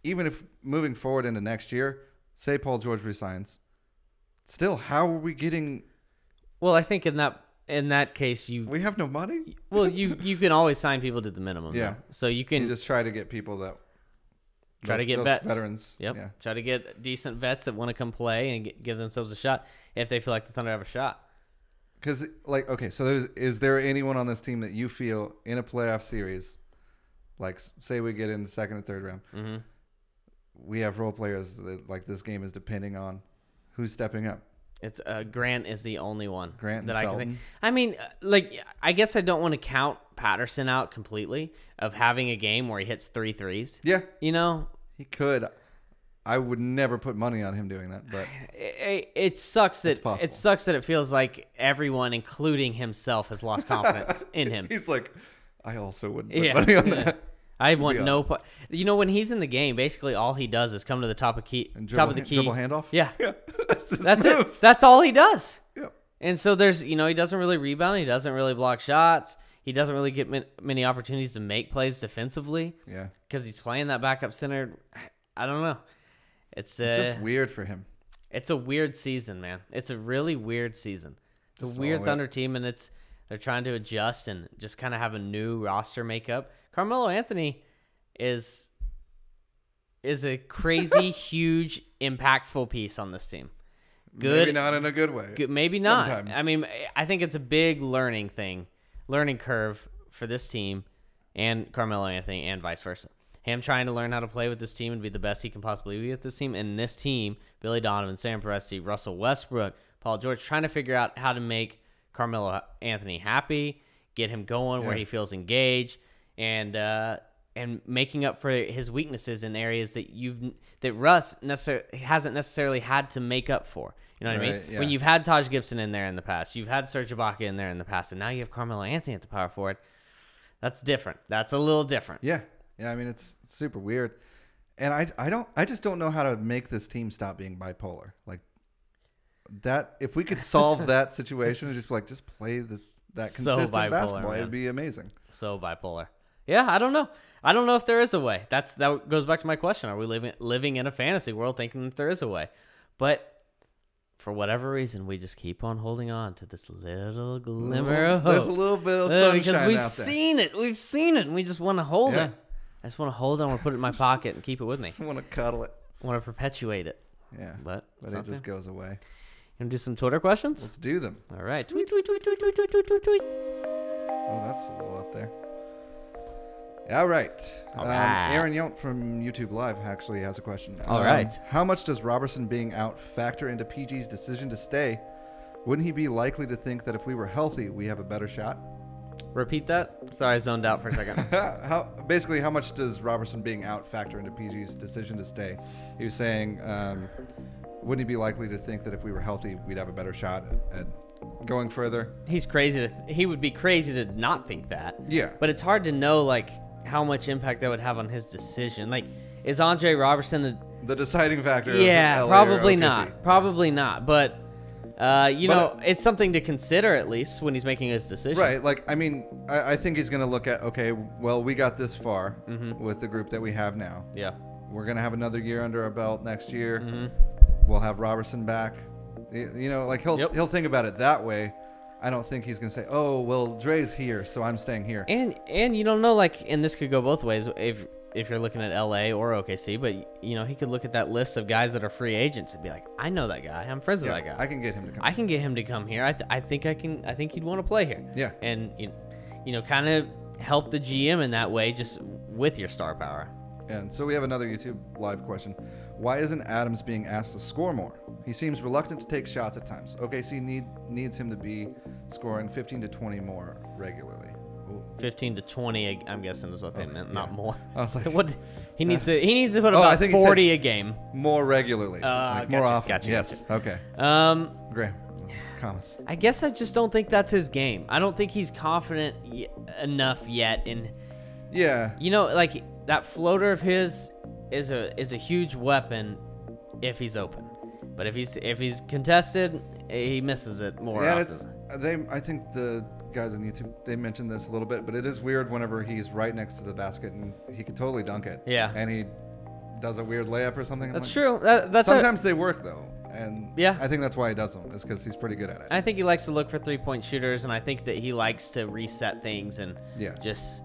even if moving forward into next year, say Paul George resigns, still, how are we getting? Well, I think in that case, we have no money. Well, you can always sign people to the minimum. Yeah. Though. So you can just try to get people that get vets, veterans. Yep. Yeah. Try to get decent vets that want to come play and give themselves a shot if they feel like the Thunder have a shot. Because, like, okay, so is there anyone on this team that you feel in a playoff series, like, say we get in the second or third round, we have role players that, like, this game is depending on who's stepping up? It's Grant is the only one Grant that and I Felton. can think. I mean, like, I guess I don't want to count Patterson out completely of having a game where he hits 3 threes. Yeah, you know, he could. I would never put money on him doing that, but it sucks that it feels like everyone, including himself, has lost confidence in him. He's like, I also wouldn't put money on that. I want no part. You know, when he's in the game, basically all he does is come to the top of the key, dribble handoff. Yeah, that's it. That's all he does. Yeah. And so there's, you know, he doesn't really rebound. He doesn't really block shots. He doesn't really get many opportunities to make plays defensively. Yeah. Because he's playing that backup center. I don't know. It's just weird for him. It's a weird season, man. It's a really weird season. It's a weird Thunder team, and they're trying to adjust and just kind of have a new roster makeup. Carmelo Anthony is a crazy, huge, impactful piece on this team. Good, maybe not in a good way. Good, maybe not. Sometimes. I mean, I think it's a big learning curve for this team and Carmelo Anthony, and vice versa. Him trying to learn how to play with this team and be the best he can possibly be with this team. And this team, Billy Donovan, Sam Presti, Russell Westbrook, Paul George, trying to figure out how to make Carmelo Anthony happy, get him going where he feels engaged, and making up for his weaknesses in areas that Russ hasn't necessarily had to make up for. You know what I mean? Yeah. When you've had Taj Gibson in there in the past, you've had Serge Ibaka in there in the past, and now you have Carmelo Anthony at the power forward. That's different. That's a little different. Yeah. Yeah, I mean, it's super weird. And I just don't know how to make this team stop being bipolar. Like, that, if we could solve that situation and just play that consistent basketball, it would be amazing. So bipolar. Yeah, I don't know. I don't know if there is a way. That goes back to my question. Are we living in a fantasy world thinking that there is a way? But for whatever reason, we just keep on holding on to this little glimmer of hope. There's a little bit of sunshine because we've out seen it. We've seen it, and we just want to hold it. I just want to hold it. I want to put it in my pocket and keep it with me. I just want to cuddle it. I want to perpetuate it. Yeah. But it just goes away. You want to do some Twitter questions? Let's do them. All right. Tweet, tweet, tweet, tweet, tweet, tweet, tweet, tweet. Oh, that's a little up there. All right. Aaron Yont from YouTube Live actually has a question. All right. How much does Robertson being out factor into PG's decision to stay? Wouldn't he be likely to think that if we were healthy, we have a better shot? Repeat that. Sorry, I zoned out for a second. How much does Robertson being out factor into PG's decision to stay? He was saying, wouldn't he be likely to think that if we were healthy, we'd have a better shot at going further? He's crazy. He would be crazy to not think that. Yeah. But it's hard to know like how much impact that would have on his decision. Like, is Andre Robertson the deciding factor? Yeah, of LA probably or OKC? not. Probably not. But it's something to consider at least when he's making his decision. Right. Like, I mean, I think he's going to look at, okay, well, we got this far with the group that we have now. Yeah. We're going to have another year under our belt next year. We'll have Robertson back. You know, like he'll think about it that way. I don't think he's going to say, oh, well, Dre's here, so I'm staying here. And you don't know, like, and this could go both ways if you're looking at LA or OKC, but, you know, he could look at that list of guys that are free agents and be like, I know that guy. I'm friends with that guy. I can get him to come. I can get him to come here. I think he'd want to play here. Yeah. And, you know, kind of help the GM in that way just with your star power. And so we have another YouTube live question. Why isn't Adams being asked to score more? He seems reluctant to take shots at times. OKC needs him to be scoring 15 to 20 more regularly. Ooh. 15 to 20, I'm guessing is what they meant, not more. I was like, what? He needs to put about 40 a game. More regularly. More often. Gotcha. Yes. Okay. Great. Commas. I guess I just don't think that's his game. I don't think he's confident enough yet in. Yeah. You know, like that floater of his is a huge weapon if he's open, but if he's contested, he misses it more often. I think the guys on YouTube, they mentioned this a little bit, but it is weird whenever he's right next to the basket and he could totally dunk it. Yeah. And he does a weird layup or something. That's true. That's sometimes they work though, and yeah, I think that's why he does them. Is because he's pretty good at it. I think he likes to look for 3-point shooters, and I think that he likes to reset things and just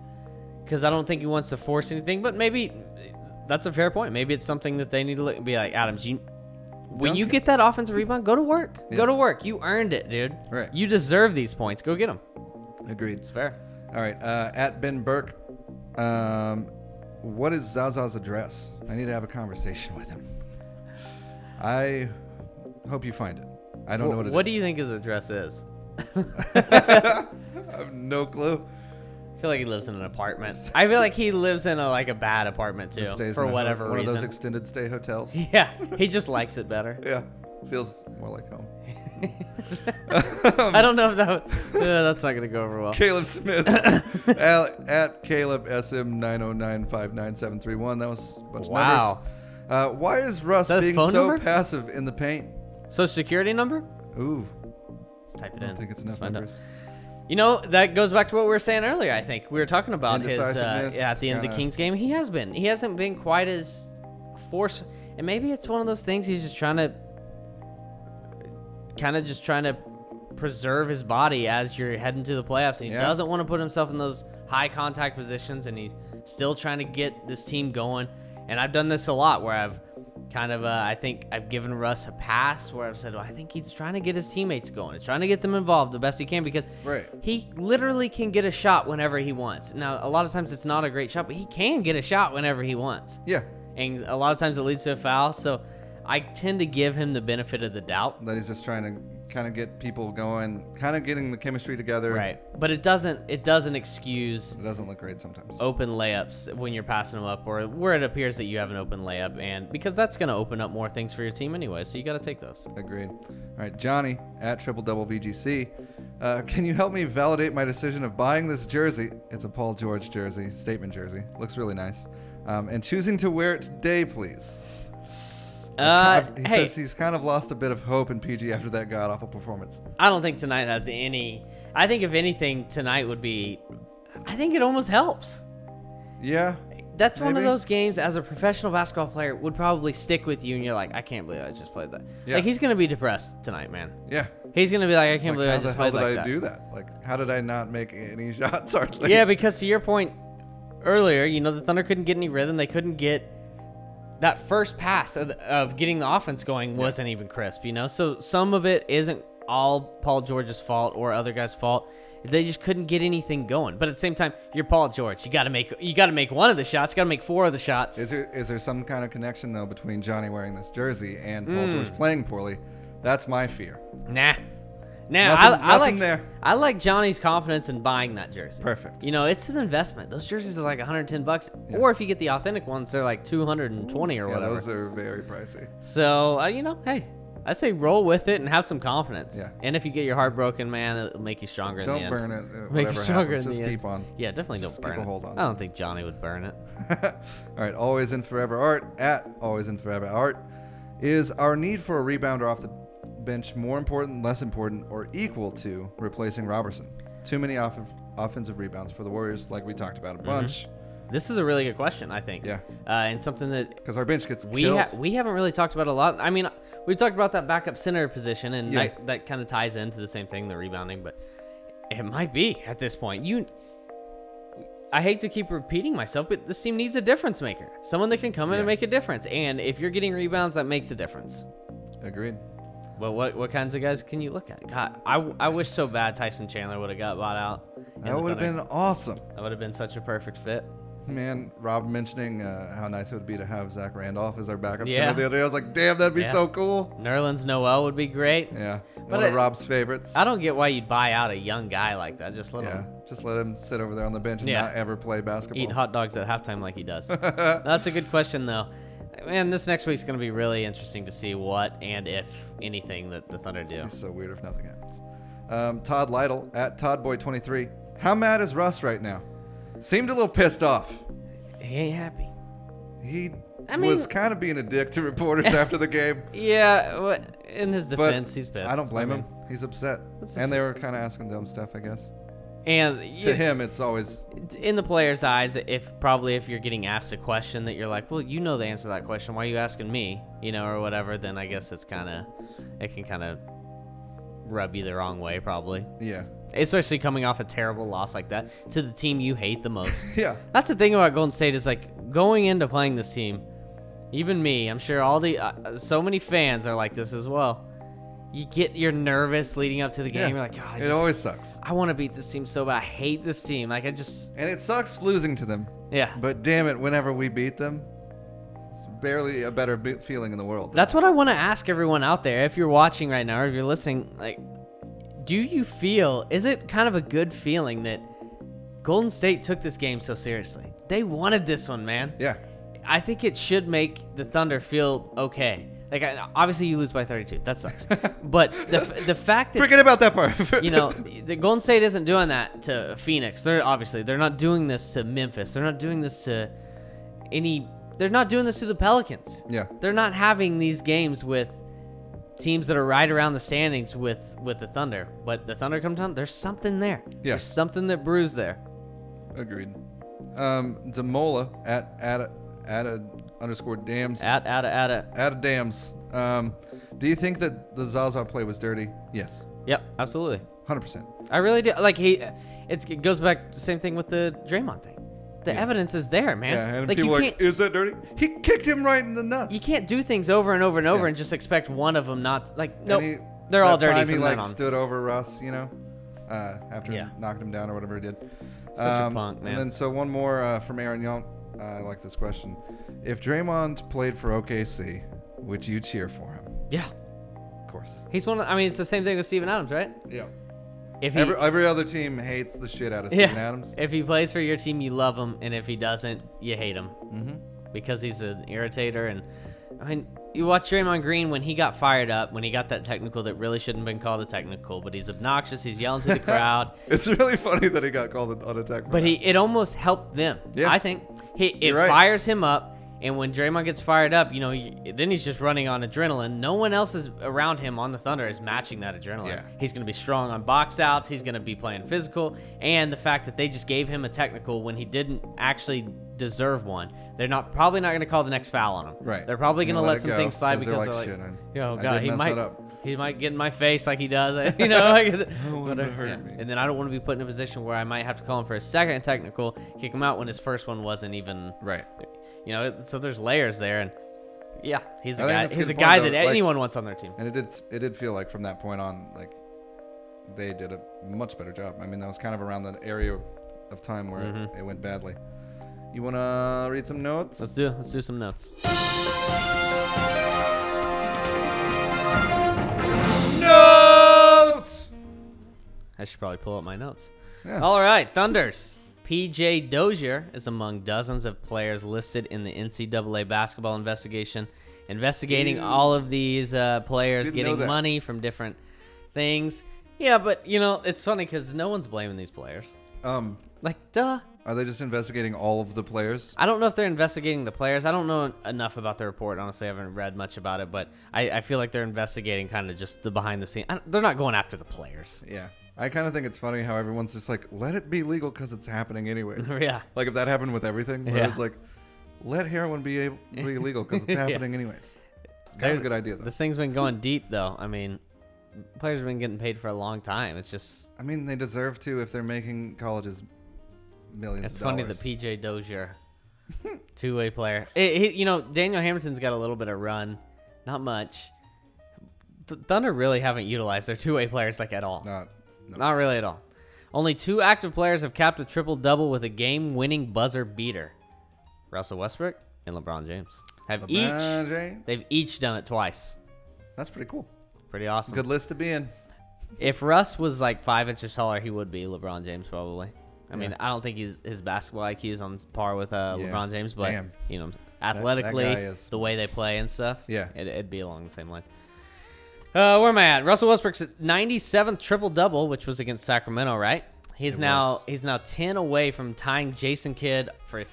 because I don't think he wants to force anything. But maybe that's a fair point. Maybe it's something that they need to look and be like, Adams, when you get that offensive rebound, go to work. Yeah. Go to work. You earned it, dude. Right. You deserve these points. Go get them. Agreed. It's fair. All right. At Ben Burke, what is Zaza's address? I need to have a conversation with him. I hope you find it. I don't know what it is. What do you think his address is? I have no clue. I feel like he lives in an apartment. I feel like he lives in a bad apartment too, for whatever reason. One of those extended stay hotels. Yeah, he just likes it better. Yeah, feels more like home. I don't know if that's not gonna go over well. Caleb Smith at Caleb SM9095971. That was a bunch of numbers. Why is Russ being so passive in the paint? Social security number? Ooh, let's type it in. I don't think it's enough numbers. You know, that goes back to what we were saying earlier, I think. We were talking about his, at the end of the Kings game. He hasn't been quite as forced. And maybe it's one of those things he's just trying to preserve his body as you're heading to the playoffs. And he doesn't want to put himself in those high contact positions. And he's still trying to get this team going. And I've done this a lot where I've kind of, I think I've given Russ a pass where I've said, well, I think he's trying to get his teammates going. He's trying to get them involved the best he can because he literally can get a shot whenever he wants. Now, a lot of times it's not a great shot, but he can get a shot whenever he wants. Yeah. And a lot of times it leads to a foul. So I tend to give him the benefit of the doubt. That he's just trying to kind of get people going, kind of getting the chemistry together. Right. But it doesn't excuse. It doesn't look great sometimes. Open layups when you're passing them up or where it appears that you have an open layup. And because that's going to open up more things for your team anyway. So you got to take those. Agreed. All right. Johnny at Triple Double VGC. Can you help me validate my decision of buying this jersey? It's a Paul George jersey, statement jersey. Looks really nice. And choosing to wear it today, please. He says he's kind of lost a bit of hope in PG after that god-awful performance. I don't think tonight has any. I think if anything, tonight would be. I think it almost helps. Yeah. That's maybe one of those games as a professional basketball player would probably stick with you, and you're like, I can't believe I just played that. Yeah. Like he's gonna be depressed tonight, man. Yeah. He's gonna be like, I can't believe I just played like that. How did I do that? Like, how did I not make any shots? Hardly? Yeah, because to your point earlier, you know, the Thunder couldn't get any rhythm. They couldn't get. That first pass of getting the offense going wasn't even crisp, you know? So some of it isn't all Paul George's fault or other guys' fault. They just couldn't get anything going. But at the same time, you're Paul George. You got to make one of the shots. You got to make 4 of the shots. Is there some kind of connection though between Johnny wearing this jersey and Paul George playing poorly? That's my fear. Nah. Now, Nothing I like Johnny's confidence in buying that jersey. Perfect. You know, it's an investment. Those jerseys are like $110, or if you get the authentic ones, they're like $220 or whatever. Those are very pricey. So, you know, hey, I say roll with it and have some confidence. Yeah. And if you get your heart broken, man, it'll make you stronger in the end. Don't burn it. Make you Whatever stronger happens, in just the keep end. on. Yeah, definitely Just don't burn keep a it. hold on. I don't think Johnny would burn it. All right, always in forever art at always in forever art. Is our need for a rebounder off the bench more important, less important, or equal to replacing Robertson? Too many offensive rebounds for the Warriors, like we talked about a bunch. This is a really good question, I think. Yeah. And something that Because our bench gets we killed. we haven't really talked about a lot. I mean, we talked about that backup center position, and that kind of ties into the same thing, the rebounding. But it might be at this point. I hate to keep repeating myself, but this team needs a difference maker, someone that can come in and make a difference. And if you're getting rebounds, that makes a difference. Agreed. Well, what kinds of guys can you look at? God, I wish so bad Tyson Chandler would have got bought out. That would have been awesome. That would have been such a perfect fit. Man, Rob mentioning how nice it would be to have Zach Randolph as our backup Yeah. center the other day. I was like, damn, that'd be so cool. Nerlens Noel would be great. Yeah, But one of Rob's favorites. I don't get why you'd buy out a young guy like that. Just let him Just let him sit over there on the bench and not ever play basketball. eat hot dogs at halftime like he does. That's a good question, though. Man, this next week's going to be really interesting to see what and if anything that the Thunder do. It's so weird if nothing happens. Todd Lytle at ToddBoy23. How mad is Russ right now? Seemed a little pissed off. He ain't happy. He was kind of being a dick to reporters after the game. Yeah, in his defense, he's pissed. I don't blame him. He's upset. And they were kind of asking dumb stuff, I guess. And to him, it's always in the player's eyes. If you're getting asked a question that you're like, well, you know the answer to that question. Why are you asking me? You know, or whatever. Then I guess it can kind of rub you the wrong way, probably. Yeah. Especially coming off a terrible loss like that to the team you hate the most. Yeah. That's the thing about Golden State is like going into playing this team. Even me, I'm sure all the so many fans are like this as well. You're nervous leading up to the game. Yeah. You're like, God, it always sucks. I want to beat this team so bad. I hate this team. Like And it sucks losing to them. Yeah. But damn it, whenever we beat them, it's barely a better feeling in the world. That's what I want to ask everyone out there. If you're watching right now or if you're listening, like, do you feel, is it kind of a good feeling that Golden State took this game so seriously? They wanted this one, man. Yeah. I think it should make the Thunder feel okay. Like, obviously you lose by 32. That sucks. But the fact that... Forget about that part. You know, the Golden State isn't doing that to Phoenix. They're not doing this to Memphis. They're not doing this to they're not doing this to the Pelicans. Yeah. They're not having these games with teams that are right around the standings with the Thunder. But the Thunder come down, there's something there. Yeah. There's something that brews there. Agreed. Demola at _ Dams. At Dams. Do you think that the Zaza play was dirty? Yes. Yep, absolutely. 100%. I really do. Like it goes back the same thing with the Draymond thing. The evidence is there, man. Yeah, and like, people are like, is that dirty? He kicked him right in the nuts. You can't do things over and over and over and just expect one of them not like nope. They're all dirty from then on. He stood over Russ, you know, after knocking him down or whatever he did. Such a punk, man. And then so one more from Aaron Young. I like this question. If Draymond played for OKC, would you cheer for him? Yeah. Of course. He's one of, I mean, it's the same thing with Steven Adams, right? Yeah. If every other team hates the shit out of Steven Adams. If he plays for your team, you love him, and if he doesn't, you hate him. Mm-hmm. Because he's an irritator. And I mean, you watch Draymond Green when he got fired up, when he got that technical that really shouldn't have been called a technical, but he's obnoxious. He's yelling to the crowd. It's really funny that he got called on a technical. But it almost helped them. Yeah. I think it fires him up. And when Draymond gets fired up, you know, then he's just running on adrenaline. No one else is around him on the Thunder is matching that adrenaline. Yeah. He's going to be strong on box outs. He's going to be playing physical. And the fact that they just gave him a technical when he didn't actually deserve one, they're probably not going to call the next foul on him. Right. They're probably going to let some things slide because they're like, shit, oh God, he might get in my face like he does. You know, like, and then I don't want to be put in a position where I might have to call him for a second technical, kick him out when his first one wasn't even right. You know, so there's layers there, and yeah, he's a I guy. think He's a point, guy though, that anyone wants on their team. And it did feel like from that point on, like they did a much better job. I mean, that was kind of around that area of time where it went badly. You want to read some notes? Let's do some notes. Notes. should probably pull up my notes. Yeah. All right, Thunders. P.J. Dozier is among dozens of players listed in the NCAA basketball investigation, investigating all of these players getting money from different things. Yeah, but, it's funny because no one's blaming these players. Duh. Are they just investigating all of the players? I don't know if they're investigating the players. I don't know enough about the report. Honestly, I haven't read much about it, but I feel like they're investigating kind of just the behind the scenes. They're not going after the players. Yeah. I kind of think it's funny how everyone's just like, let it be legal because it's happening anyways. Yeah. Like if that happened with everything, where it was like, let heroin be illegal because it's happening anyways. It's kind of a good idea, though. This thing's been going deep, though. I mean, players have been getting paid for a long time. It's just... I mean, they deserve to if they're making colleges millions It's of dollars. funny, the P.J. Dozier, two-way player. Daniel Hamilton's got a little bit of run. Not much. Thunder really haven't utilized their two-way players at all. Not really at all. Only 2 active players have capped a triple-double with a game-winning buzzer beater. Russell Westbrook and LeBron James. They've each done it twice. That's pretty cool. Pretty awesome. Good list to be in. If Russ was 5 inches taller, he would be LeBron James probably. I mean, I don't think his basketball IQ is on par with LeBron James, but athletically, the way they play and stuff, it'd be along the same lines. Where am I at? Russell Westbrook's 97th triple-double, which was against Sacramento, right? He's now 10 away from tying Jason Kidd for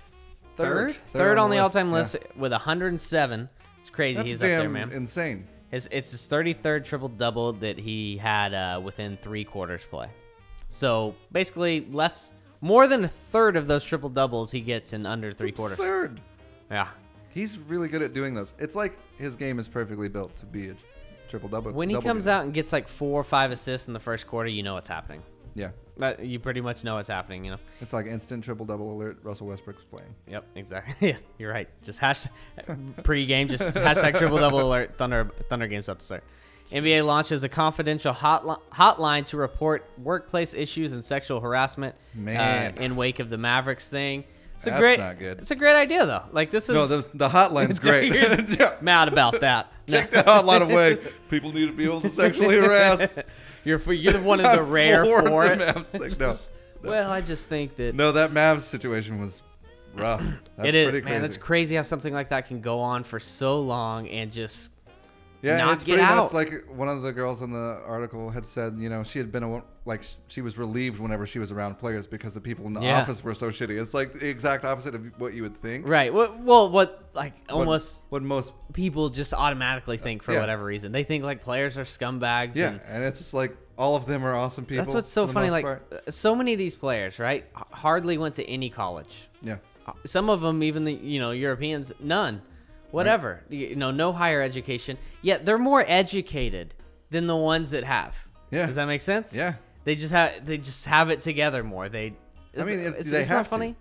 third on the all-time list with 107. It's crazy. That's He's up there, man. Insane. It's his 33rd triple-double that he had within 3 quarters play. So basically, more than a third of those triple-doubles he gets in under 3 quarters. Absurd. Yeah. He's really good at doing those. It's like his game is perfectly built to be a triple-double. When he comes out and gets 4 or 5 assists in the first quarter, you know what's happening. Yeah. You pretty much know what's happening, It's like instant triple-double alert. Russell Westbrook's playing. Yep, exactly. Yeah, you're right. Just pre-game, just hashtag triple-double alert. Thunder game's about to start. NBA launches a confidential hotline to report workplace issues and sexual harassment in wake of the Mavericks thing. That's not good. It's a great idea, though. This is... No, the hotline's great. Mad about that. Take the hotline away. People need to be able to sexually harass. You're the one is a rare for it. Mavs no. Well, I just think that... No, that Mavs situation was rough. That's it is, pretty crazy. man. It's crazy how something like that can go on for so long and just not and it's get pretty out. nuts. Like one of the girls in the article had said, she had been she was relieved whenever she was around players because the people in the office were so shitty. It's like the exact opposite of what you would think. Right. What most people just automatically think for whatever reason. They think players are scumbags. Yeah, and it's just all of them are awesome people. That's what's so funny. So many of these players, right, hardly went to any college. Yeah. Some of them, even the Europeans, none. Whatever, right. No higher education. Yet they're more educated than the ones that have. Yeah. Does that make sense? Yeah. They just have it together more. It's not funny.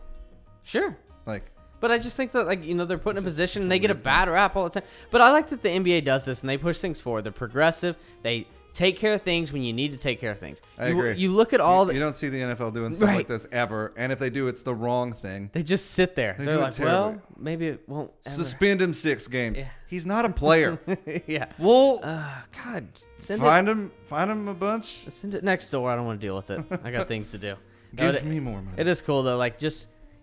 Sure. But I just think that they're put in a position and they get a bad rap all the time. But I like that the NBA does this and they push things forward. They're progressive. They take care of things when you need to take care of things. I agree. You look at all you don't see the NFL doing stuff like this ever, and if they do, it's the wrong thing. They just sit there. They're like, well, maybe it won't ever. Suspend him 6 games. Yeah. He's not a player. Yeah. Well, God, find him a bunch. Send it next door. I don't want to deal with it. I got things to do. Give me more money. It is cool though.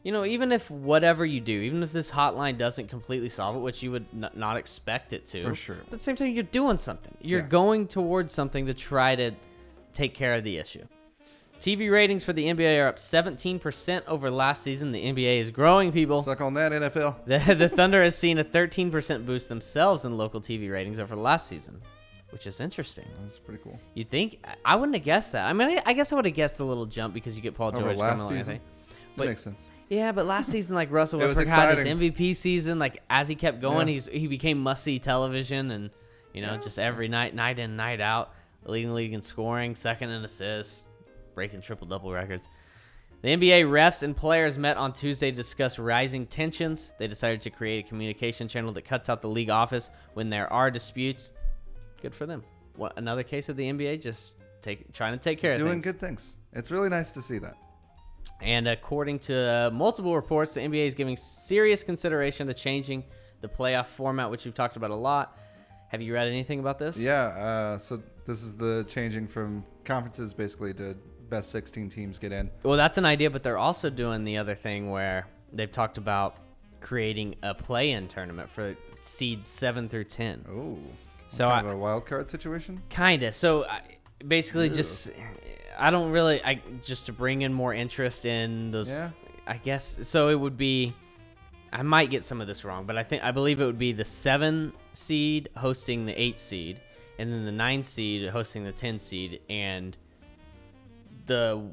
Even if whatever you do, even if this hotline doesn't completely solve it, which you would not expect it to. For sure. But at the same time, you're doing something. You're going towards something to try to take care of the issue. TV ratings for the NBA are up 17% over last season. The NBA is growing, people. Suck on that, NFL. The Thunder has seen a 13% boost themselves in local TV ratings over last season, which is interesting. That's pretty cool. You think? I wouldn't have guessed that. I mean, I guess I would have guessed a little jump because you get Paul George, Carmelo Anthony. That makes sense. Yeah, but last season, Russell Westbrook had his MVP season. As he kept going, he became must-see television, and just every night in, night out, leading the league in scoring, second in assists, breaking triple-double records. The NBA refs and players met on Tuesday to discuss rising tensions. They decided to create a communication channel that cuts out the league office when there are disputes. Good for them. What, another case of the NBA just trying to take care of things. Doing good things. It's really nice to see that. And according to multiple reports, the NBA is giving serious consideration to changing the playoff format, which we've talked about a lot. Have you read anything about this? Yeah. So this is the changing from conferences basically to best 16 teams get in. Well, that's an idea, but they're also doing the other thing where they've talked about creating a play-in tournament for seeds 7 through 10. Oh, so kind of a wild card situation. Kinda. So basically, just just to bring in more interest in those. Yeah. I guess so. It would be. I might get some of this wrong, but I believe it would be the 7 seed hosting the 8 seed, and then the 9 seed hosting the 10 seed, and the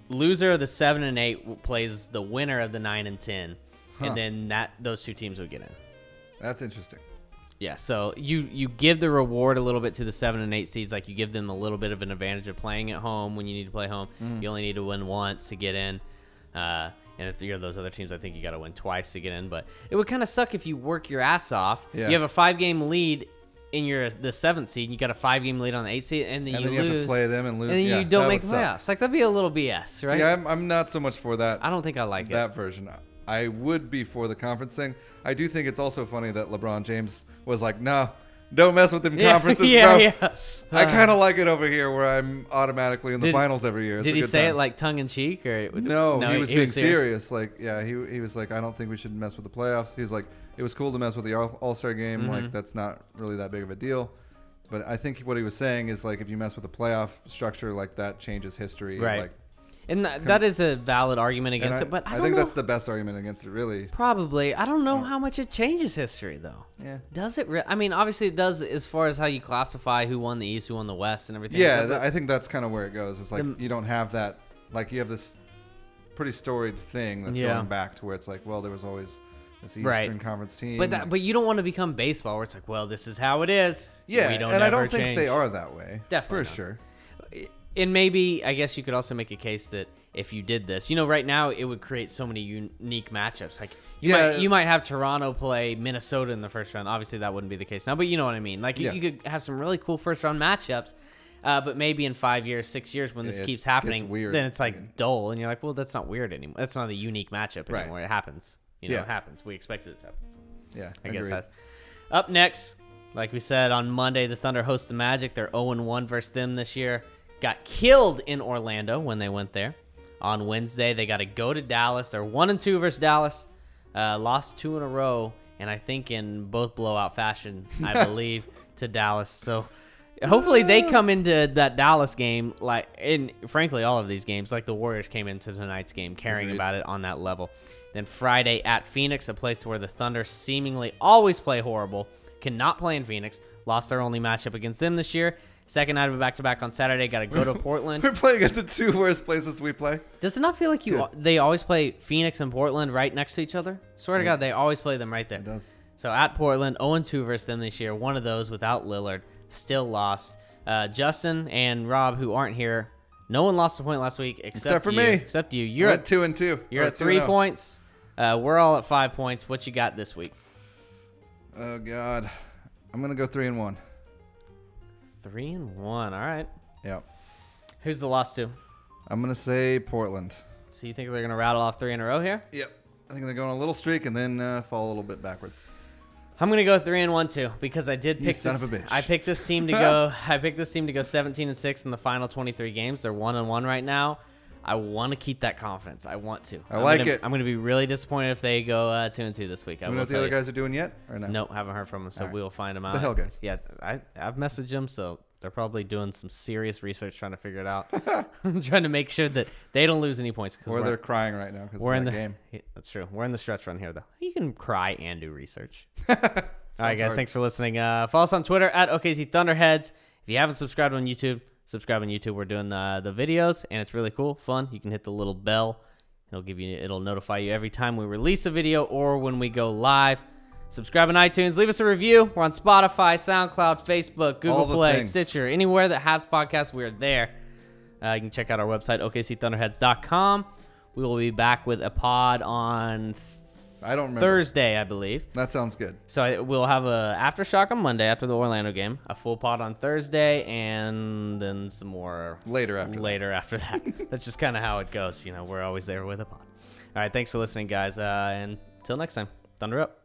loser of the 7 and 8 plays the winner of the 9 and 10, and then those 2 teams would get in. That's interesting. Yeah, so you give the reward a little bit to the 7 and 8 seeds, like you give them a little bit of an advantage of playing at home when you need to play home. You only need to win once to get in. And if you're those other teams, I think you got to win twice to get in. But it would kind of suck if you work your ass off. Yeah. You have a 5-game lead in the 7th seed, and you got a 5-game lead on the 8th seed, and then you lose. Have to play them and lose. And then you don't make the playoffs. Like, that'd be a little BS, right? See, I'm not so much for that. I don't think I like that version. I would be for the conference thing. I do think it's also funny that LeBron James was like, "Nah, don't mess with them conferences, bro." Yeah. I kind of like it over here where I'm automatically in the finals every year. Did he say it like tongue in cheek or no? He was being serious. Like, yeah, he was like, "I don't think we should mess with the playoffs." He was like, "It was cool to mess with the All-Star game. Like, that's not really that big of a deal." But I think what he was saying is like, if you mess with the playoff structure, like that changes history. Right. Like, and that is a valid argument against it, but I think that's the best argument against it, really. Probably. I don't know how much it changes history, though. Yeah. Does it? I mean, obviously it does as far as how you classify who won the East, who won the West, and everything. Yeah, I think that's kind of where it goes. It's like you don't have that. Like, you have this pretty storied thing that's going back to where it's like, well, there was always this Eastern Conference team. But you don't want to become baseball where it's like, well, this is how it is. Yeah, and I don't think they are that way. Definitely. For sure. And maybe, I guess you could also make a case that if you did this, right now it would create so many unique matchups. Like you might have Toronto play Minnesota in the first round. Obviously, that wouldn't be the case now, but you know what I mean. Like you could have some really cool first round matchups. But maybe in 5 years, 6 years, when this keeps happening, then it's like dull, and you're like, well, that's not weird anymore. That's not a unique matchup anymore. It happens. It happens. We expected it to happen. Yeah, I guess that's up next. Like we said on Monday, the Thunder host the Magic. They're 0-1 versus them this year. Got killed in Orlando when they went there. On Wednesday, they got to go to Dallas. They're 1-2 versus Dallas. Lost 2 in a row, and I think in both blowout fashion, I believe, to Dallas. So hopefully they come into that Dallas game, and frankly, all of these games, like the Warriors came into tonight's game, caring about it on that level. Then Friday at Phoenix, a place where the Thunder seemingly always play horrible, cannot play in Phoenix. Lost their only matchup against them this year. Second night of a back-to-back on Saturday. Got to go to Portland. We're playing at the 2 worst places we play. Does it not feel like they always play Phoenix and Portland right next to each other? Swear to God, they always play them right there. It does. So at Portland, 0-2 versus them this year. One of those without Lillard. Still lost. Justin and Rob, who aren't here, no one lost a point last week except for you, me. Except you. You're at 2-2. You're at 3 points. We're all at 5 points. What you got this week? Oh, God. I'm going to go 3-1. 3-1. All right. Yeah. Who's the loss to? I'm going to say Portland. So you think they're going to rattle off 3 in a row here? Yep. I think they're going on a little streak and then fall a little bit backwards. I'm going to go 3-1 too because I did pick son of a bitch. I picked this team to go 17-6 in the final 23 games. They're 1-1 right now. I want to keep that confidence. I want to. I'm going to be really disappointed if they go 2-2 this week. Do you know what the other guys are doing yet or no? Nope, haven't heard from them, so we'll find them out. The hell, guys? Yeah, I've messaged them, so they're probably doing some serious research trying to figure it out. I'm trying to make sure that they don't lose any points. Or they're crying right now because of that game. That's true. We're in the stretch run here, though. You can cry and do research. All right, guys. Thanks for listening. Follow us on Twitter at OKC Thunderheads. If you haven't subscribed on YouTube, subscribe on YouTube. We're doing the videos, and it's really cool, fun. You can hit the little bell. It'll notify you every time we release a video or when we go live. Subscribe on iTunes. Leave us a review. We're on Spotify, SoundCloud, Facebook, Google Play, Stitcher. Anywhere that has podcasts, we're there. You can check out our website, okcthunderheads.com. We will be back with a pod on Thursday, I believe. That sounds good. So we'll have a Aftershock on Monday after the Orlando game, a full pod on Thursday, and then some more later after that. That's just kind of how it goes. We're always there with a pod. All right, thanks for listening, guys. And until next time, Thunder up.